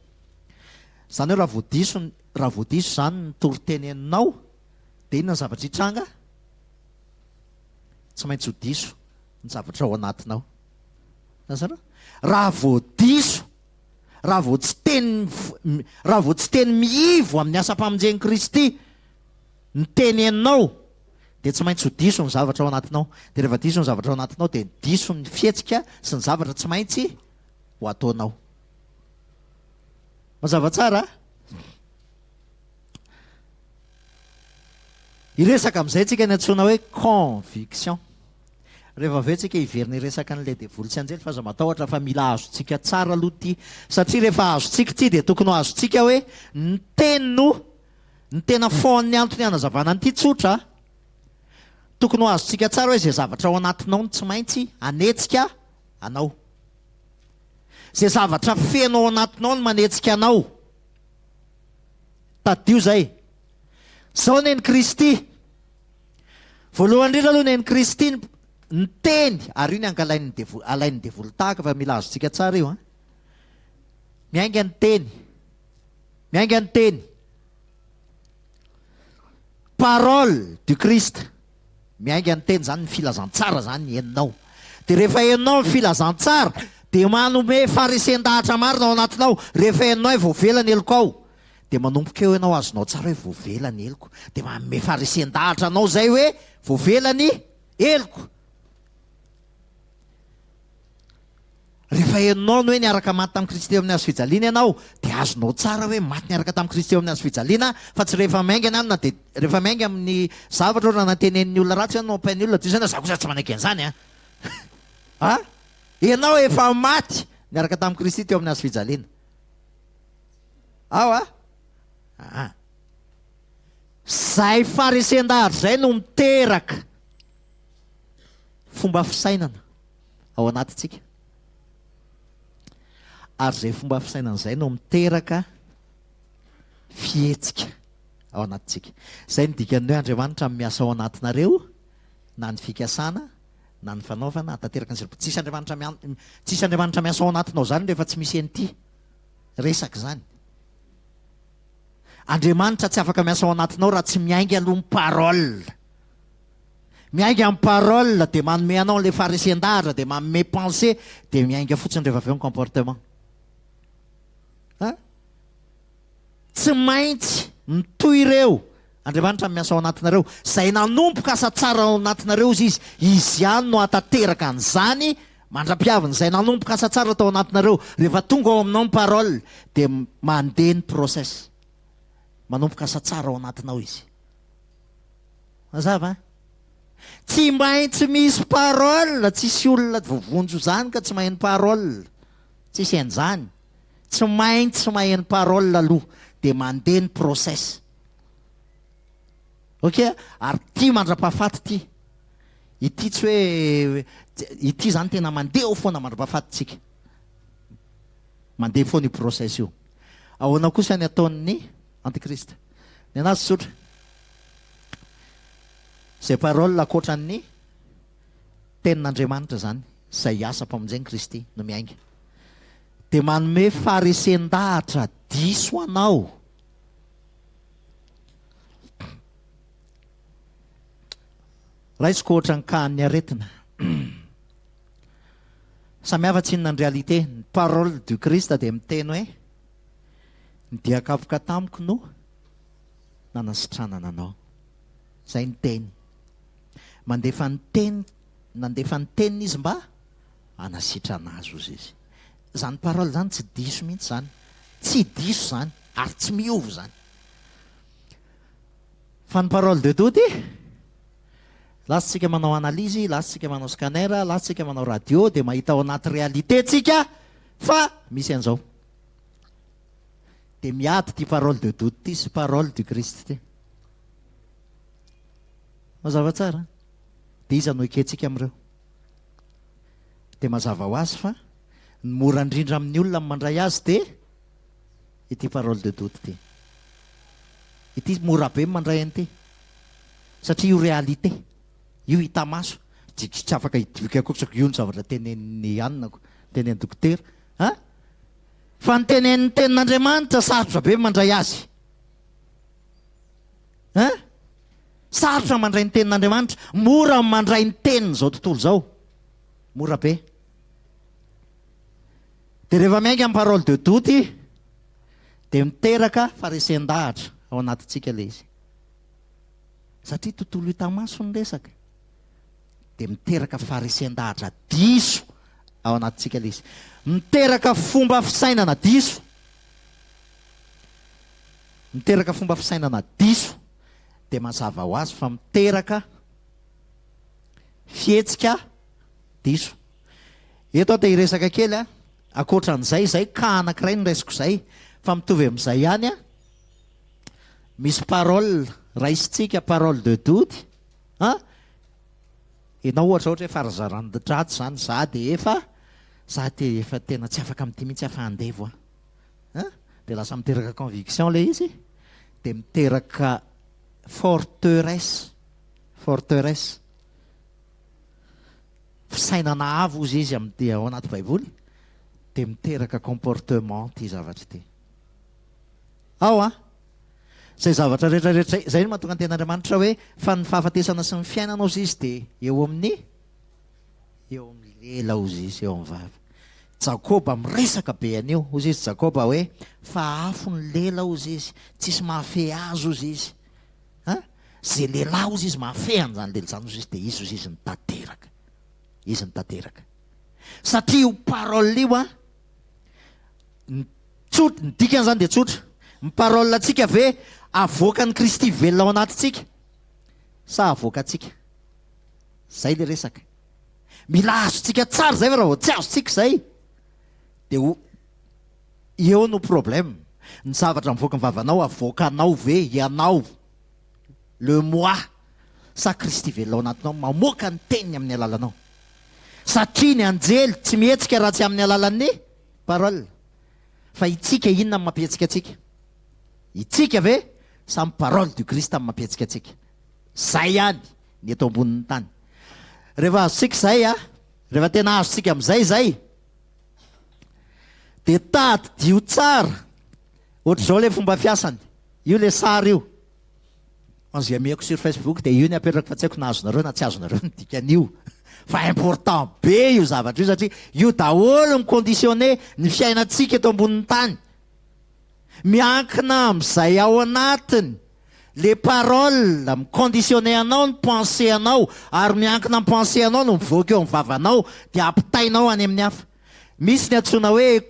zany hoe raha voadiso zany ny toro-tenenao dia inona ny zavatra hitranga tsy maintsy ho diso ny zavatra ao anatinao azana raha voadiso raha vo tsy teny miivo amin'ny asa-pamonjen'i Kristy ny teneninao dia tsy maintsy ho diso ny zavatra ao anatinao dia rehefa diso ny zavatra ao anatinao dia diso ny fihetsika sy ny zavatra tsy maintsy ho ataonao mazava tsara iresaka amin'izay tsika ny antsoina hoe conviction rehefa aveo tsika hiveriny resaka n'ilay devoly tsy anjely fa aza matahotra fa mila azontsika tsara aloha ty satria rehefa azontsika ty dia tokony ho azontsika hoe ny teny no ny tena fon'ny antony hanazavana nyity tsotra tokony ho azontsika tsara hoe izay zavatra ao anatinao ny tsy maintsy anetsika anao izay zavatra feno ao anatinao no manetsika anao tadio zay zao neny Kristy voalohany indrindra aloha neny Kristy ny teny ary io ny alain'ny devoly tahaka fa mila azontsika tsara io miainga ny teny parole du Christ miainga ny teny zany ny filazantsara zany ny heninao dia rehefa heninao ny filazantsara dia manome farisendahatra marina ao anatinao rehefa heninao hoe voavela ny eloko ao dia manomboka eo ianao azonao tsara hoe voavela ny eloko dia manome farisendahatra anao zay hoe voavela ny eloko rehefa heninao ny hoe niaraka maty tamin'i Kristy amin'ny azo fijaliana ianao dia azonao tsara hoe maty niaraka tamin'i Kristy amin'ny azo fijaliana fa tsy rehefa maingana any na dia rehefa mainga amin'ny zavatra raha natenen'ny olona ratsy ianao ampain'ny olona zany za kosa tsy manaiky an'izany ianao efa maty niaraka tamin'i Kristy teo amin'ny azo fijaliana zay farisendahatra zay no miteraka fomba fisainana ao anatintsika ary zay fomba fisainana zay no miteraka fihetsika ao anatintsika zay ny dikan'ny hoe Andriamanitra miasa ao anatinareo na ny fikasana na ny fanaovana hatateraka ny zay tsisy Andriamanitra miasa ao anatinao zany rehefa tsy misy an'ity resaka zany Andriamanitra tsy afaka miasa ao anatinao raha tsy miainga aloha ny parole miainga amin'ny parole dia manome anao le farisendahatra dia manome pensée dia miainga fotsiny rehefa aveo ny comportement tsy maintsy mitoy ireo Andriamanitra miasa ao anatinareo izay nanomboka asa tsara ao anatinareo izy ihany no hatateraka an'izany mandra-piavina izay nanomboka asa tsara tao anatinareo rehefa tonga ao aminao ny parole dia mandeha ny process manomboka asa tsara ao anatinao izy mazava tsy maintsy misy parole, tsisy olona vovonjo zany ka tsy maheno parole, tsisy an'izany, tsy maintsy maheno parole aloha dia mandeha ny process. Ok, ary tia mandra-pahafaty ty, ity tsy hoe ity zany tena mandeha ho foana mandra-pahafatitsika, mandeha foana io process io. Ahoana kosa ny ataon'ny antikrista? Ny anazy tsotra, zay parole akoatran'ny tenin'Andriamanitra zany, izay asa mpamonjeny Kristy no miainga, dia manome farisendahatra diso anao. Raisiko ohatra ny kahan'ny aretina. Samy hafa tsy inona ny réalité. Ny parole du Krista dia miteny hoe ny diakavoka tamiko no nanasitranana anao. Zay ny teny. Mandefa ny teny, nandefa ny teniny izy mba hanasitrana azy ozy izy. Zany parole zany tsy diso mihitsy zany. Tsy diso zany, ary tsy miova zany. Fa ny parole de doute, lasatsika manao analyzy, lasatsika manao scanner, lasatsika manao radio, dia mahita ao anaty réalité tsika fa misy an'izao. Dia miady ty parole de doute ty sy parole du Christ ty. Mazava tsara. Dia iza no ekentsika amin'ireo. Dia mazava ho azy fa ny mora indrindra amin'ny olona mandray azy dia ity parole de doute ty. Ity mora be mandray an'ity. Satria io réalité. Io hita maso, tsy afaka hidivika kosa io ny zavatra tenen'ny anako, tenen'ny dokotera. Fa ny tenen'ny tenin'Andriamanitra sarotra be mandray azy. Sarotra mandray ny tenin'Andriamanitra, mora mandray ny teniny zao tontolo zao. Mora be. Dia rehefa miainga amin'ny parole de doute, dia miteraka farisendahatra ao anatintsika ilay izy. Satria tontolo hita maso ny resaka. Dia miteraka farisendahatra diso ao anatintsika ilay izy. Miteraka fomba fisainana diso. Miteraka fomba fisainana diso. Dia mazava ho azy fa miteraka fihetsika diso. Eto dia hiresaka kely akoatran'izay, zay ka anankiray no raisiko izay, fa mitovy amin'izay ihany misy parole raisitsika, parole de doute. Ianao ohatra hoe fahazaran-dratsy zany, za dia efa tena tsy afaka amin'ity mihitsy afa andevo dia lasa miteraka conviction ilay izy, dia miteraka forteresse, fisainana avo ozy izy ao anaty baiboly, dia miteraka comportement ty zavatra ty. Zay zavatra rehetrarehetra zay no mahatonga ny ten'Andriamanitra hoe fa ny fahafatesana sy ny fiainana ozy izy dia eo amin'ny lela ozy izy, eo amin'ny vava. Jakoba miresaka be an'io ozy izy, Jakoba hoe fa afo ny lela ozy izy, tsisy mahafe azy ozy izy. Zay lehilahy ozy izy mahafe an'izany lela zany ozy izy, dia izy ozy izy nitateraka. Izy nitateraka. Satria io parole io ny dikan'izany dia tsotra. Ny parole atsika ve avoaka ny Kristy velona ao anatintsika sa avoaka atsika? Zay le resaka. Mila azotsika tsara zay fa raha vao tsy azotsika zay dia eo no problème. Ny zavatra mivoaka ny vavanao avoakanao ve ianao, le moi, sa Kristy velona ao anatinao mamoaka ny teniny amin'ny alalanao. Satria ny anjely tsy mihetsika raha tsy amin'ny alalan'ny parole. Fa itsika inona ny mampietsika atsika? Itsika ve samy parole du Christ amin'ny mampietsika atsika? Zay ihany ny eto ambonin'ny tany. Rehefa azotsika zay rehefa tena azotsika amin'izay dia tady dio tsara. Ohatr'izao ilay fomba fiasany, io ilay sary io anzay amiako sur Facebook, dia io ny apetraka fa tsy haiko nahazonareo na tsy azonareo ny dikan'io. Fa important be io zavatra io, satria io daholo miconditionné ny fiainantsika eto ambonin'ny tany. Miankina amin'izay ao anatiny, les paroles miconditionné anao ny pensée anao, ary miankina amin'ny pensée anao no mivoaka eo amin'ny vavanao, dia ampitainao any amin'ny hafa. Misy ny antsoina hoe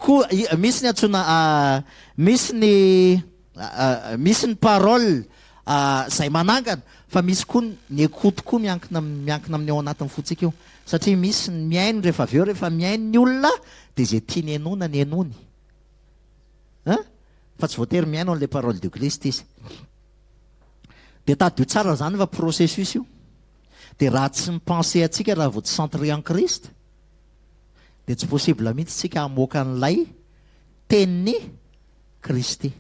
misy ny parole zay manangana fa misy koa ny ekoto koa miankina amin'ny ao anatin'ny fotsika io satria misy ny miaino rehefa avy eo rehefa miaino ny olona dia zay tia ny enona ny enony fa tsy voatery miaino an'ilay parole de Kristy izy dia tadio tsara zany fa processus io dia raha tsy mipense atsika raha vao tsy centré en Christ dia tsy possible mihitsy tsika hamoaka an'ilay teniny Kristy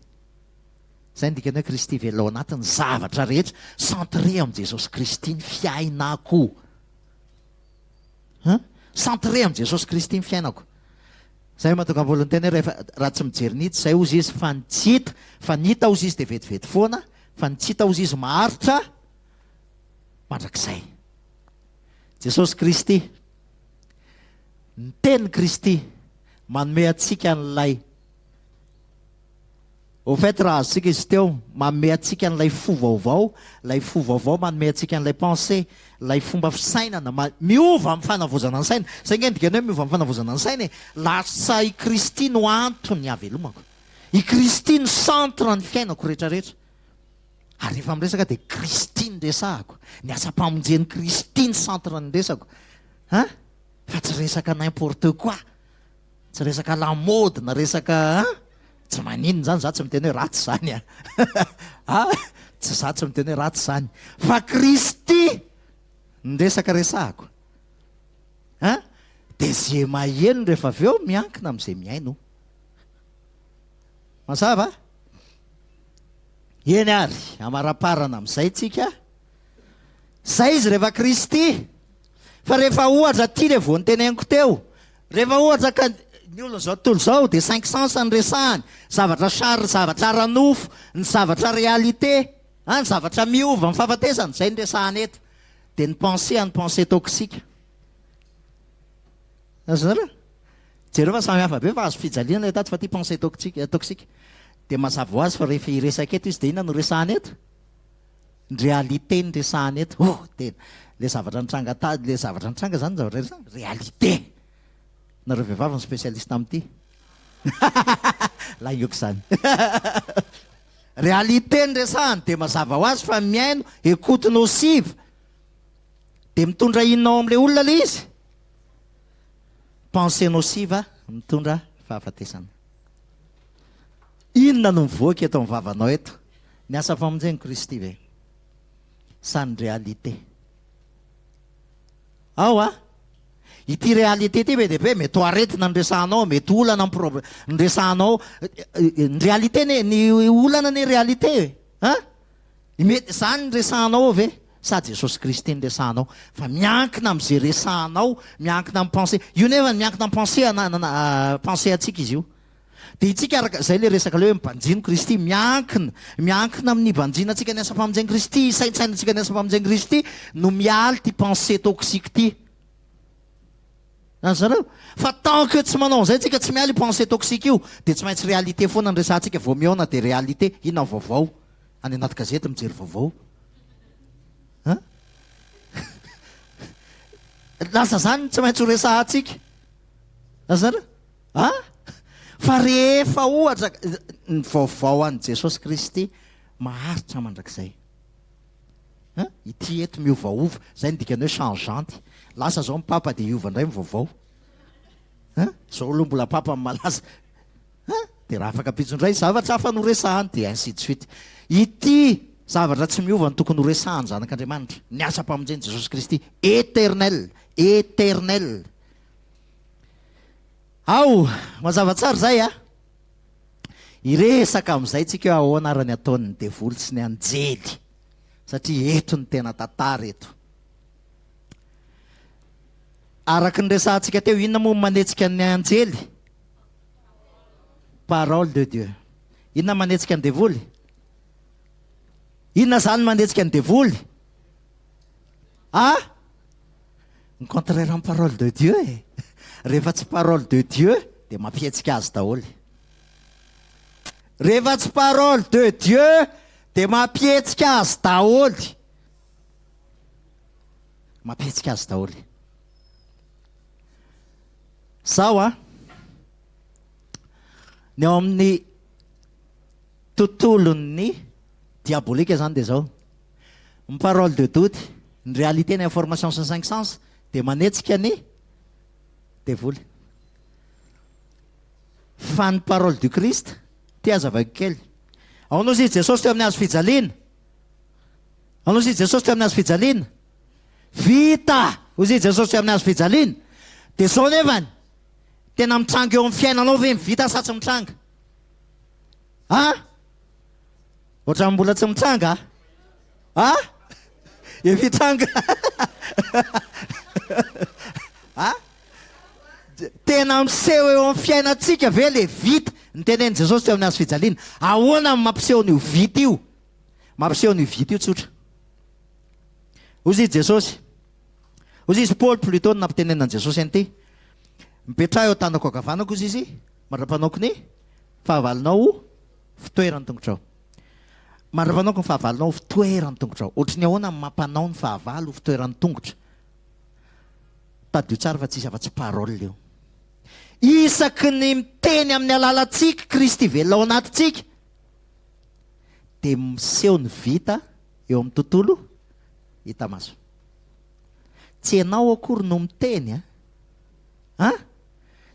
zay ndikany hoe Kristy velao anatiny zavatra rehetra centré amin'i Jesosy Kristy ny fiainako centré amin'i Jesosy Kristy ny fiainako zay mahatonga volony teny hoe raha tsy mijery nitsy zay ozy izy fa nitsita fa nita ozy izy dia vetivety foana fa nitsita ozy izy maharitra mandrakizay Jesosy Kristy ny teny Kristy manome atsika n'ilay au fait raha azontsika izy teo manome atsika n'ilay fo vaovao ilay fo vaovao manome atsika n'ilay pensée ilay fomba fisainana miova amin'ny fanavozana ny saina zay nge ndikany hoe miova amin'ny fanavozana ny saina lasa i Kristy no antony avelomako i Kristy ny centre ny fiainako rehetrarehetra ary rehefa miresaka dia Kristy ny resahako ny asa-pamonjeny Kristy ny centre ny resako fa tsy resaka n'importe quoi tsy resaka lamode na resaka tsy maninona zany za tsy miteny hoe ratsy zany tsy za tsy miteny hoe ratsy zany fa Kristy ny resaka resahako dia zay maheno rehefa avy eo miankina amin'izay miaino mazava eny ary amaraparana amin'izay tsika zay izy rehefa Kristy fa rehefa ohatra ty le vao nytenainiko teo rehefa ohatra ka ny olona zao tontolo zao dia 5 sens ny resahany zavatra sary zavatra ranofo ny zavatra réalité ny zavatra miova ny fahafatesany zay ny resahany eto dia ny pensée toksika azara jereo fa samy hafa be fa azo fijaliana taty fa ty pensée toksika dia mazava ho azy fa rehefa iresaka eto izy dia inona no resahany eto ny réalité ny resahany eto tena le zavatra nitranga le zavatra nitranga zany zavatra resahany réalité nareo vehivavy ny spécialiste amin'ity lahioko zany réalité ny resahany dia mazava ho azy fa miaino écoute nocive dia mitondra inona amin'ilay olona le izy pensée nocive mitondra fahafatesana inona no mivoaka eto amin'ny vavanao eto ny asa famonjeny Kristy ve sa ny réalité ity réalité ty be dia be mety ho aretina ny resahanao mety olana ny resahanao ny réalité ny olana ny réalité mety zany ny resahanao ve sa Jesosy Kristy ny resahanao fa miankina amin'izay resahanao miankina amin'ny pensée io nefa miankina amin'ny pensée atsika izy io dia itsika araka zay le resaka le hoe mibanjino Kristy miankina amin'ny banjinatsika ny asa-pamonjeny Kristy saintsainatsika ny asa-pamonjeny Kristy no mialy ty pensée toxique ty zareo fa tant que tsy manao an'izay tsika tsy mialy pensée toxique io dia tsy maintsy réalité foana ny resantsika vao miaona dia réalité inona vaovao any anaty gazety mijery vaovao lasa zany tsy maintsy ho resahantsika azareo fa rehefa ohatra ny vaovao an'i Jesosy Kristy maharitra mandrakizay ity eto miovaova zay ny dikany hoe changeante lasa zao mipapa dia iova indray mivaovao zao aloha mbola papa malaza dia raha afaka pitsondray zavatra hafa no resahany dia ainsi de suite ity zavatra tsy miova ny tokony ho resahany zanak'Andriamanitra ny asa-pamonjeny Jesosy Kristy éternel mazava tsara zay iresaka amin'izay tsika hoe ahoana ary ny ataon'ny devoly sy ny anjely satria eto ny tena tantara eto araky ny resahantsika teo inona moa manetsika ny anjely parole de Dieu inona manetsika ny devoly inona zany manetsika ny devoly ny contraire amin'ny parole de Dieu rehefa tsy parole de Dieu dia mampietsika azy daholo rehefa tsy parole de Dieu dia mampietsika azy daholo zao ny ao amin'ny tontolon'ny diabolika zany de zao. Ny parole de doute, ny réalité ny information sur 5 sens de manetsika ny devoly. Fa ny parole du Christ tia azavako kely. Ao no izy Jesosy teo amin'ny hazo fijaliana. Ao no izy Jesosy teo amin'ny hazo fijaliana. Vita! Ozy Jesosy teo amin'ny hazo fijaliana. De zao nevany, tena mitranga eo amin'ny fiainanao ve mivita sa tsy mitranga? Ohatran'ny mbola tsy mitranga? Efitranga. Tena miseho eo amin'ny fiainantsika ve le vita ny teneny Jesosy teo amin'ny hazo fijaliana. Ahoana mampiseho n'io vita io? Mampiseho n'io vita io tsotra. Ozy Jesosy. Ozy izy Paul plutôt nampitenenan Jesosy an'ity. Mipetraha eo tanako ankavanako izy izy, mandra-panaoko ny fahavalonao fitoerany tongotrao. Mandra-panaoko ny fahavalonao fitoerany tongotrao. Ohatrany ahoana mampanao ny fahavalo fitoerany tongotra. Tadio tsara fa tsisy afa-tsy parole io. Isaky ny miteny amin'ny alalantsika Kristy velona ao anatintsika de miseho ny vita eo amin'ny tontolo hita maso. Tsy ianao akory no miteny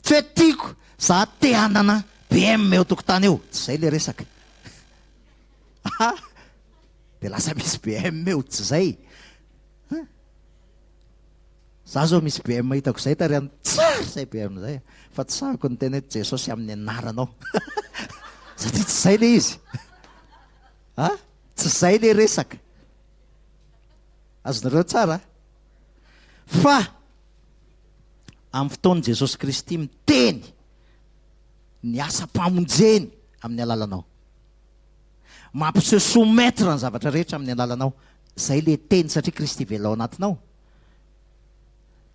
tsy hoe tiako za te hanana BM eo tokotany eo, tsy zay le resaka. De lasa misy BM eo, tsy zay. Za zao misy BM hitako zay tariany tsara zay BM zay, fa tsy sahako ny teny hoe Jesosy amin'ny anaranao. Satria tsy zay le izy. Tsy zay le resaka. Azonareo tsara? Fa amin'ny fotoany Jesosy Kristy miteny ny asa-pamonjeny amin'ny alalanao. Mampiseho soumettre ny zavatra rehetra amin'ny alalanao. Zay le teny satria Kristy velona ao anatinao.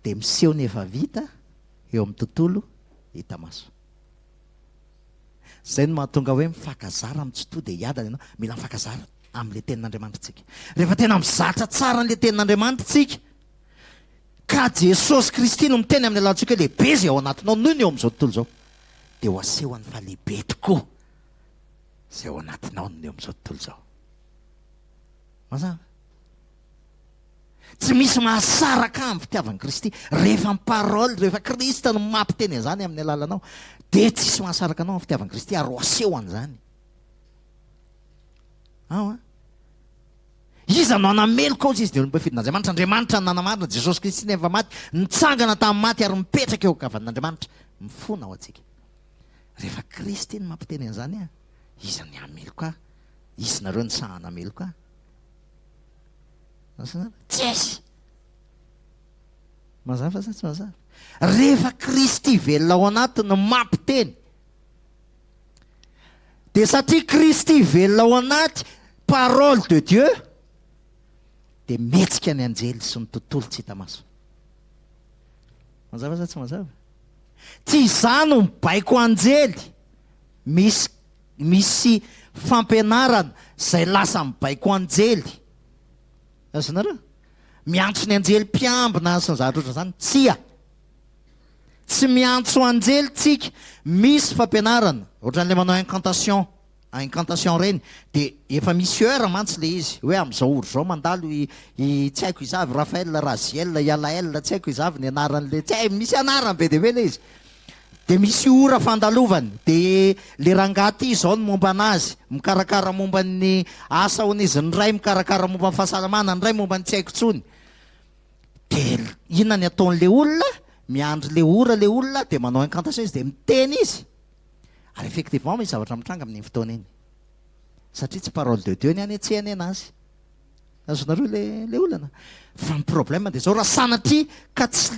De miseho ny efa vita eo amin'ny tontolo hita maso. Zay no mahatonga hoe mifakazara amin'ny tsy to de hiadana ianao. Mila mifakazara amin'le tenin'Andriamanitritsika. Rehefa tena mizatra tsara n'le tenin'Andriamanitritsika, ka Jesosy Kristy no miteny amin'ny alalantsika lehibe zay ao anatinao noho ny eo amin'izao tontolo zao, de ho asehoany fa lehibe tokoa zay ao anatinao noho ny eo amin'izao tontolo zao. Mazava? Tsy misy mahasaraka amin'ny fitiavan'i Kristy rehefa ny parole, rehefa Kristy no mampiteny zany amin'ny alalanao, de tsisy mahasaraka anao amin'ny fitiavan'i Kristy ary ho asehoany zany. Iza no anameloko ao izy de olom-pefidin'Andriamanitra. Andriamanitra ny nanamarina, Jesosy Kristy nefa maty, nitsangana tamin'ny maty ary mipetraka eo ankavan'Andriamanitra. Mifona ao atsika. Rehefa Kristy no mampiteny an'izany iza ny ameloko izy nareo ny sahana ameloko tsesy. Mazava sa tsy mazava? Rehefa Kristy velona ao anatiny no mampiteny, de satria Kristy velona ao anaty parole de Dieu, de metsika ny anjely sy ny tontolo tsy hita maso. Mazava sa tsy mazava? Tsy izany mibaiko anjely, misy fampianarana zay lasa mibaiko anjely. Azonareo? Miantso ny anjely mpiambina sy ny zavatra ohatran' zany, tsia. Tsy miantso anjely tsika, misy fampianarana ohatran'le manao incantation reny, de efa misy heure mantsy le izy hoe amin'izao oro zao mandalo tsy haiko izavy Raphaël Raziel Yalael, tsy haiko izavy ny anaran'le, tsy hay, misy anarany be de be le izy. De misy ora fandalovany, de le rangaty zao ny momba anazy, mikarakara momba ny asa hon'izy ny ray, mikarakara momba ny fahasalamana ny ray, momba ny tsy haiko tsony. De inona ny ataon'le olona? Miandry le ora le olona, de manao incantation izy, de miteny izy. Ary effectivement misy zavatra mitranga amin'ny fotoana iny, satria tsy parole de Dieu ny anetsehany anazy. Azonareo le olana? Fa ny problème de zao raha sanatria ka tsy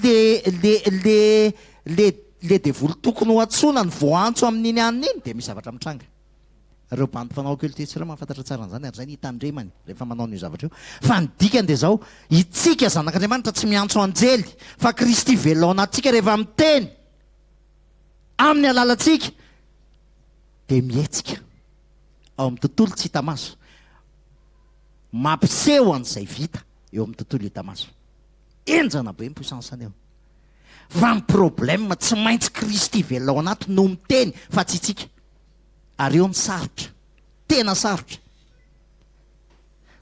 le devoly tokony ho antsona ny voantso amin'iny aniny iny, de misy zavatra mitranga. Reo bandy mpanao culture tsy reo mahafantatra tsara an'izany, ary zay ny hitandremany rehefa manao ny zavatra io. Fa ny dikany de zao, itsika zanak'Andriamanitra tsy miantso anjely, fa Kristy velona ao anatsika rehefa miteny amin'ny alalantsika, de mietsika ao amin'ny tontolo tsy hita maso, mampiseho an'izay vita eo amin'ny tontolo hita maso. Enjana be ny puissance-any eo. Fa ny problème tsy maintsy Kristy velona ao anaty no miteny, fa tsy tsika. Ary eo ny sarotra, tena sarotra.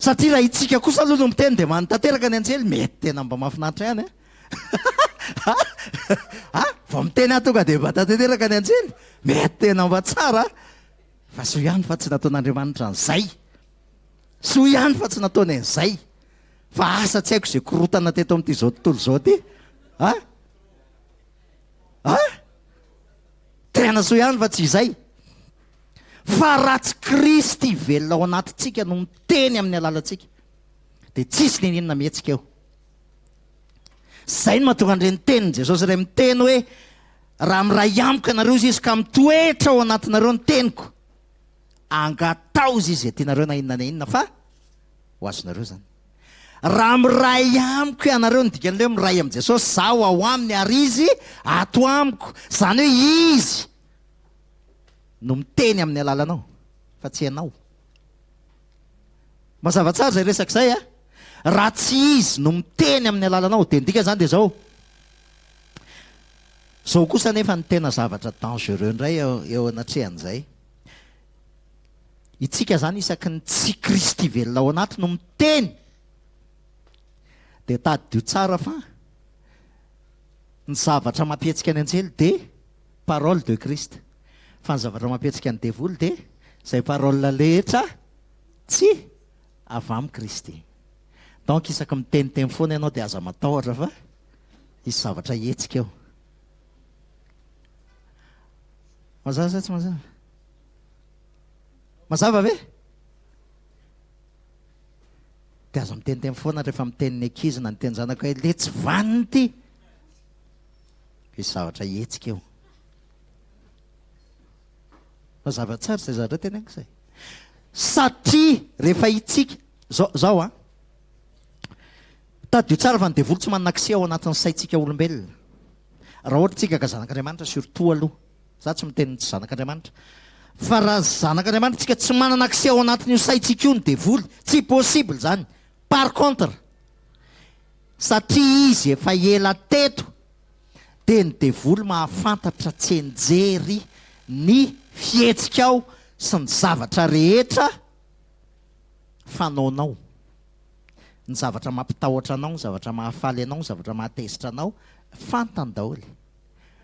satria raha itsika kosa aloha no miteny dia manotanteraka ny anjely mety tena mba mahafinaritra ihany vao miteny ahy tonga dia mba tanteraka ny anjely mety tena mba tsara fa so ihany fa tsy nataon'Andriamanitra an'izay so ihany fa tsy nataony an'izay fa asa tsy haiko izay korotana teto amin'ity zao tontolo zao ty tena so ihany fa tsy izay fa raha tsy Kristy velona ao anatintsika no miteny amin'ny alalantsika dia tsisy neninona mihetsika eo. Zay no mahatonga an'ireny teniny Jesosy iray miteny hoe raha miray amiko ianareo izy ka mitoetra ao anatinareo ny teniko angatao izy izay tianareo na inona na inona fa ho azonareo zany. Raha miray amiko ianareo ny dikan'ileo miray amin'i Jesosy zaho ao aminy ary izy ato amiko, zany hoe izy no miteny amin'ny alalanao fa tsy ianao. Mazava tsara izay resaka izay raha tsy izy no miteny amin'ny alalanao dia ndika zany dia zao kosa nefa ny tena zavatra dangereux indray eo anatrehan'izay. Itsika zany isaky ny tsy Kristy velona ao anaty no miteny dia tadidio tsara fa ny zavatra mampihetsika ny anjely dia parole de Christ, fa ny zavatra mampihetsika ny devoly dia izay parole rehetra tsy avy amin'ny Kristy. Donc isaky miteniteny foana ianao dia aza matahotra fa isy zavatra hetsika eo. Mazava sa tsy mazava? Mazava ve? Dia aza miteniteny foana rehefa miteny ny ankizy na niteny zanaka hoe le tsy vaniny ty, isy zavatra hetsika eo. Mazava tsara izay zavatra teny anko izay. Satria rehefa itsika zao tadio tsara fa ny devoly tsy manakisia ao anatin'ny saintsika olombelona. Raha ohatra tsika ka zanak'Andriamanitra surtout aloha, za tsy miteny tsy zanak'Andriamanitra, fa raha zanak'Andriamanitra tsika tsy mananakisia ao anatin'io saintsika io ny devoly, tsy possible zany. Par contre, satria izy efa ela teto dia ny devoly mahafantatra tsy enjery ny fihetsika ao sy ny zavatra rehetra fanaonao, ny zavatra mampitahotra anao, ny zavatra mahafaly anao, ny zavatra mahatezitra anao, fantany daholo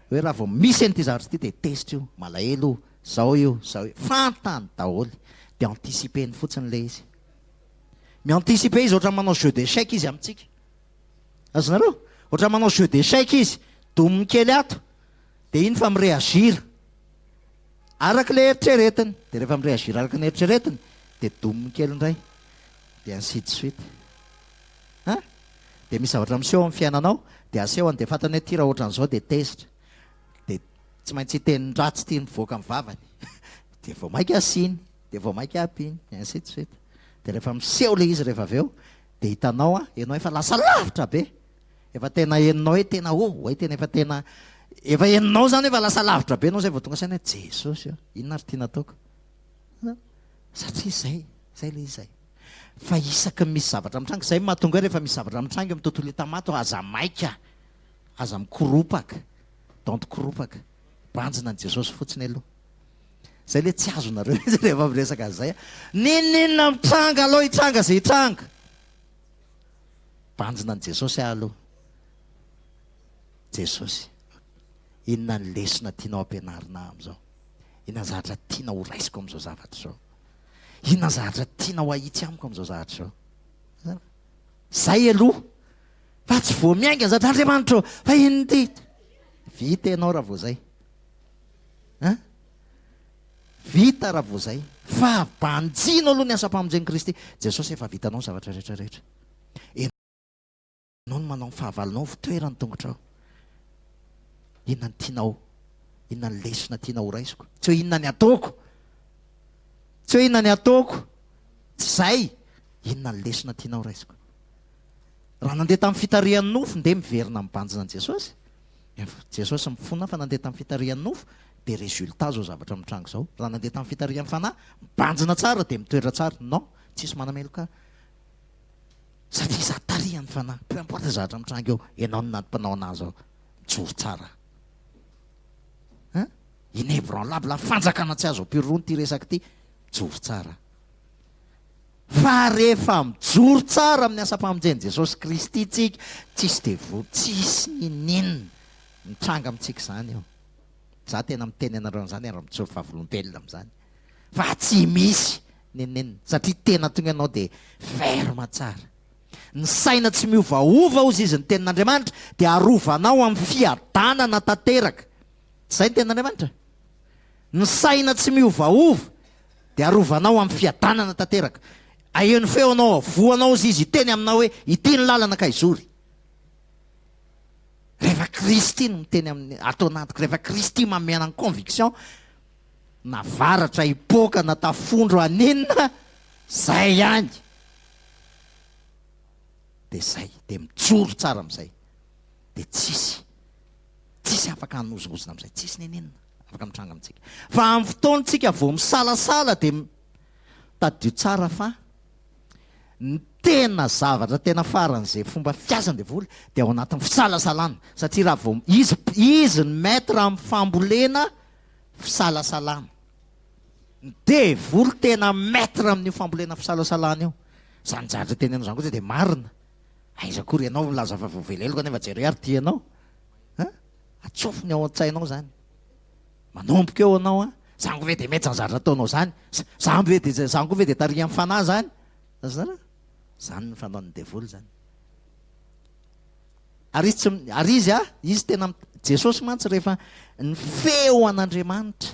hoe raha vao misy an'ity zavatra ity dia tezitra io, malahelo zao io, fantany daholo dia anticipeny fotsiny le izy. Mianticipe izy ohatra manao jeu d'échec izy amintsika, azonareo ohatra manao jeu d'échec izy dominy kely ato dia iny fa mireagira araka le eritreretiny, dia rehefa mireagira araka ny eritreretiny dia dominy kely indray dia ainsi de suite. Dia misy zavatra miseho amin'ny fiainanao dia asehony dia fantany hoe ty raha ohatran'izao dia tezitra, dia tsy maintsy hiteniny ratsy ity mivoaka amin'ny vavany dia vao mainka asiny, dia vao mainka ampiny, ainsi de suite. Dia rehefa miseho le izy rehefa avy eo dia hitanao ianao efa lasa lavitra be, efa tena heninao hoe tena tena efa heninao zany efa lasa lavitra be anao zay vao tonga saina hoe Jesosy inona ary tiana ataoko, satria zay le izay. Fa isaky misy zavatra mitranga, izay mahatonga hoe rehefa misy zavatra mitranga amin'ny tontolo hita maty aza maika, aza mikoropaka, danto-koropaka, banjina ny Jesosy fotsiny aloha. Zay le tsy azonareo rehefa miresaka an'izay, ninona mitranga aloha hitranga zay hitranga, banjina ny Jesosy aloha. Jesosy, inona ny lesona tianao ampianarina amin'izao, inona ny zavatra tiana ho raisiko amin'izao zavatra izao, inona ny zavatra tiana ho ahitsy amiko amin'izao zavatra izao. Zay aloha fa tsy vao miainga ny zavatra Andriamanitra fa inona ty, vita ianao raha vao zay, vita raha vao zay, fa banjino aloha ny asa-pamonjen'i Kristy. Jesosy efa vitanao ny zavatra rehetrarehetra, ianao no manao ny fahavalonao fitoerany tongotra ao. Inona ny tianao, inona ny lesona tiana ho raisiko, tsy hoe inona ny ataoko, tsy hoe inona ny ataoko, tsy zay, inona ny lesona tiana ho raisiko. Raha nandeha tamin'ny fitarihan'ny nofo nde miverina mibanjina an'i Jesosy, Jesosy mifona fa nandeha tamin'ny fitarihan'ny nofo dia résultat zao zavatra mitrango zao. Raha nandeha tamin'ny fitarihan'ny fanahy mibanjina tsara dia mitoetra tsara, non, tsisy manameloka, satria za tarihan'ny fanahy, peu importe zavatra mitrango eo, ianao no nantom-panao anazy ao, mijoro tsara. Inébranlable, fanjakana tsy azo ampirony ty resaka ty, mijoro tsara. fa rehefa mijoro tsara amin'ny asa-pamonjeny Jesosy Kristy tsika, tsisy devoly, tsisy ninina mitranga amintsika zany eo. Za tena miteny anareo an'izany ary mijoro fahavolom-belona amin'izany. Fa tsy misy ninina satria tena tonga ianao dia ferma tsara. Ny saina tsy miovaova ozy izy ny tenin'Andriamanitra dia arovanao amin'ny fiadanana tanteraka. Zay ny tenin'Andriamanitra. Ny saina tsy miovaova dia arovanao amin'ny fiadanana tanteraka. Aheno feo anao, avoanao izy izy iteny aminao hoe ity ny lalana ka izory. Rehefa Kristy no miteny amin'ny atao anatiko, rehefa Kristy mamena ny conviction, navaratra hipoaka na tafondro aninona, zay ihany. Dia zay, dia mijoro tsara amin'izay. Dia tsisy afaka hanozozona amin'izay, tsisy ninina afaka mitranga amintsika. Fa amin'ny fotoantsika vao misalasala dia tadio tsara fa ny tena zavatra tena faran'izay fomba fiasan'ny devoly dia ao anatin'ny fisalasalana. Satria raha vao izy ny maître amin'ny fambolena fisalasalana. Ny devoly tena maître amin'ny fambolena fisalasalana io. Zany jaratra tena ianao zany koa dia marina. Aiza kory ianao milaza fa voavelelo kanefa jereo ary ty ianao. Atsofony ao an-tsainao zany. Manomboka eo anao zango ve dia mety zanjaratra ataonao zany. Zango ve dia taria amin'ny fanahy zany. Zany ny fanaon'ny devoly zany. Ary izy tena Jesosy mantsy rehefa ny feo an'Andriamanitra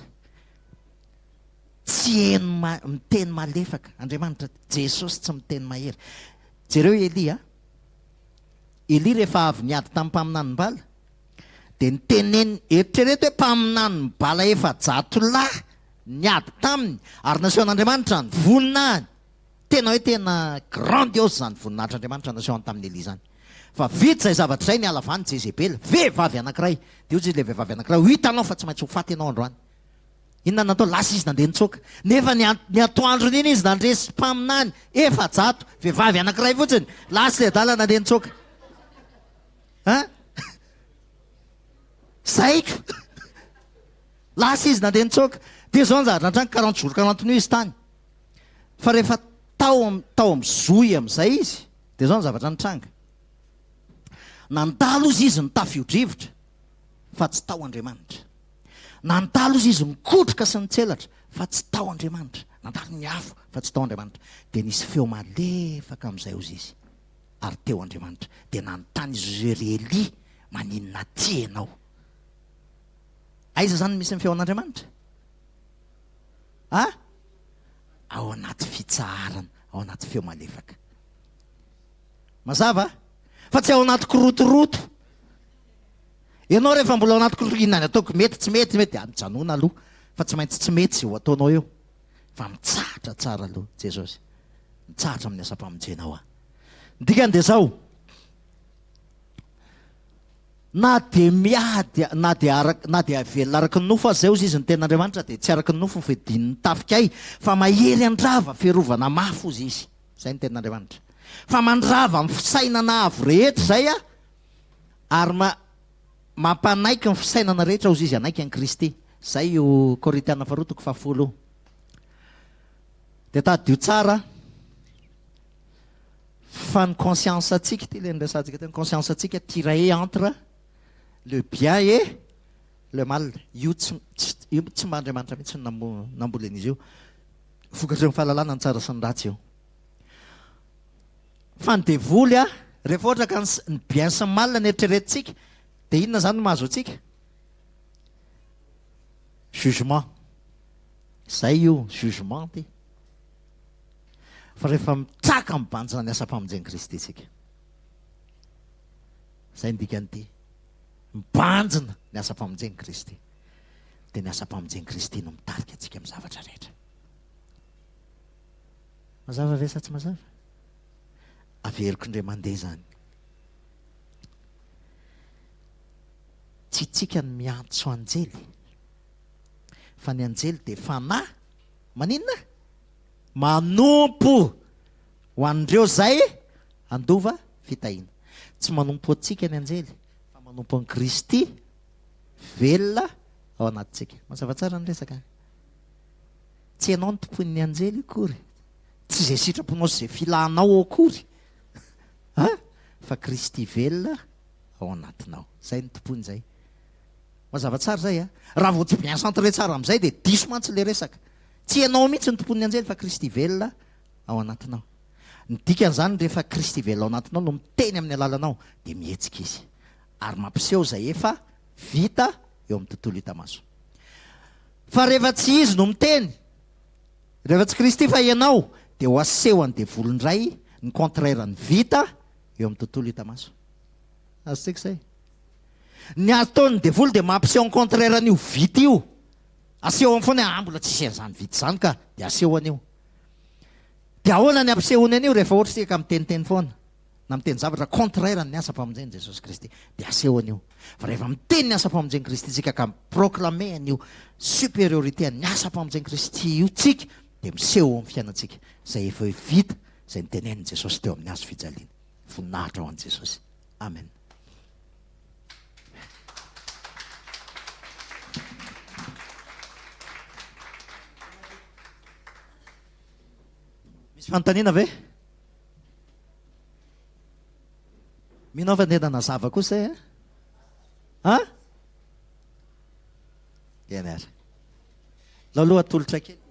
tsy miteny malefaka. Andriamanitra Jesosy tsy miteny mahery. Jereo Eli rehefa avy niady tamin'ny mpaminanym-bala dia niteneny eritrereto hoe mpaminany bala 700 niady taminy ary naseho an'Andriamanitra ny voninahiny. Tena hoe tena grandiose zany voninahitr'Andriamanitra nasehony tamin'ny Eli zany. Fa vita izay zavatra izay ny alavany Jezebel, vehivavy anankiray. Dia ozy izy ilay vehivavy anankiray, ho hitanao fa tsy maintsy ho faty ianao androany. Inona natao? Lasa izy nandeha nitsoaka. Nefa ny atoandrony iny izy nandresy mpaminany 700, vehivavy anankiray fotsiny. Lasa ilay adala nandeha nitsoaka. Saiko. Lasa izy nandeha nitsoaka. Dia zao ny zavatra antrany 40 jours 40 nuits izy tany. Fa rehefa tao amin'izay amin'izay izy, dia zao ny zavatra nitranga. Nandalo izy ny tafio-drivotra fa tsy tao Andriamanitra. Nandalo izy nikotroka sy nitselatra fa tsy tao Andriamanitra. Nandalo ny afo fa tsy tao Andriamanitra. Dia nisy feo malefaka amin'izay ozy izy ary teo Andriamanitra. Dia nanontany izy ry Eli, maninona ty ianao? Aiza zany misy ny feo an'Andriamanitra? Ao anaty fitsaharana, ao anaty feo malefaka. Mazava? Fa tsy ao anaty korotoroto. Ianao rehefa mbola ao anaty korotoroto, inona ataoko? Mety tsy mety, mijanona aloha. Fa tsy maintsy tsy mety zay ho ataonao eo. Fa mitsahatra tsara aloha Jesosy. Mitsahatra amin'ny asa-pamonjenao. Dikany dia zao. Na dia miady, na dia velona araka ny nofo azy zay ozy izy ny ten'Andriamanitra dia tsy araka ny nofo fedin'ny tafika fa mahery andrava fiarovana mafy ozy izy. Zay ny ten'Andriamanitra. Fa mandrava amin'ny fisainana avo rehetra zay ary mampanaiky ny fisainana rehetra ozy izy anaiky an'i Kristy. Zay io Korintiana 4:10. Dia tadio tsara fa ny conscience atsika ty ilay resantsika teny, conscience atsika tiraillé entre le bien et le mal. Io tsy mba Andriamanitra mihitsy nambolena izy io. Vokatry ny fahalalana ny tsara sy ny ratsy io. Fa ny devoly rehefa ohatra ka ny bien sy ny mal ny eritreretintsika dia inona zany no mahazo atsika? Jugement. Zay io jugement ty. Fa rehefa mitraka mibanjina ny asa-pamonjen'i Kristy tsika, zay ny dikan'ity, mibanjina ny asa-pamonjen'i Kristy, dia ny asa-pamonjen'i Kristy no mitarika atsika amin'ny zavatra rehetra. Mazava ve sa tsy mazava? Averiko indray mandeha zany. Tsy tsika ny miantso anjely, fa ny anjely dia fanahy maninona? Manompo ho an'ireo zay andova fitahiana. Tsy manompo atsika ny anjely, fa manompo an'i Kristy velona ao anatintsika. Mazava tsara ny resaka. Tsy ianao ny tompon'ny anjely kory, tsy izay sitraponao sy zay filanao akory fa Kristy velona ao anatinao. Zay ny tompony zay. Mazava tsara zay a. Raha vao tsy bien centré tsara am'izay dia diso mantsy le resaka. Tsy ianao mihitsy ny tompon'ny anjely fa Kristy velona ao anatinao. Ny dikan'izany rehefa Kristy velona ao anatinao no miteny amin'ny alalanao dia mihetsika izy. Ary mampiseho zay efa vita eo amin'ny tontolo hita maso. Fa rehefa tsy izy no miteny, rehefa tsy Kristy fa ianao, dia ho asehony devolondray ny contraire ny vita eo amin'ny tontolo hita maso. Azontsika izay. Ny ataon'ny devoly dia mampiseho ny contraire an'io vita io. Asehony foana mbola tsy isy an'izany vita izany ka dia asehony io. Dia ahoana ny ampisehony an'io rehefa ohatra isika miteniteny foana na miteny zavatra contraire ny asa famonjeny Jesosy Kristy dia asehony io. Fa rehefa miteny ny asa famonjeny Kristy tsika ka miproclamer an'io supériorité ny asa famonjeny Kristy io tsika dia miseho amin'ny fiainantsika. Izay efa vita, izay nitenen'i Jesosy teo amin'ny hazo fijaliana. Voninahitra ho an'i Jesosy. Amen. Misy fanontaniana ve? Minao fa nena nazava kosa e? Ha? Ianara. Aloha atolotra kely.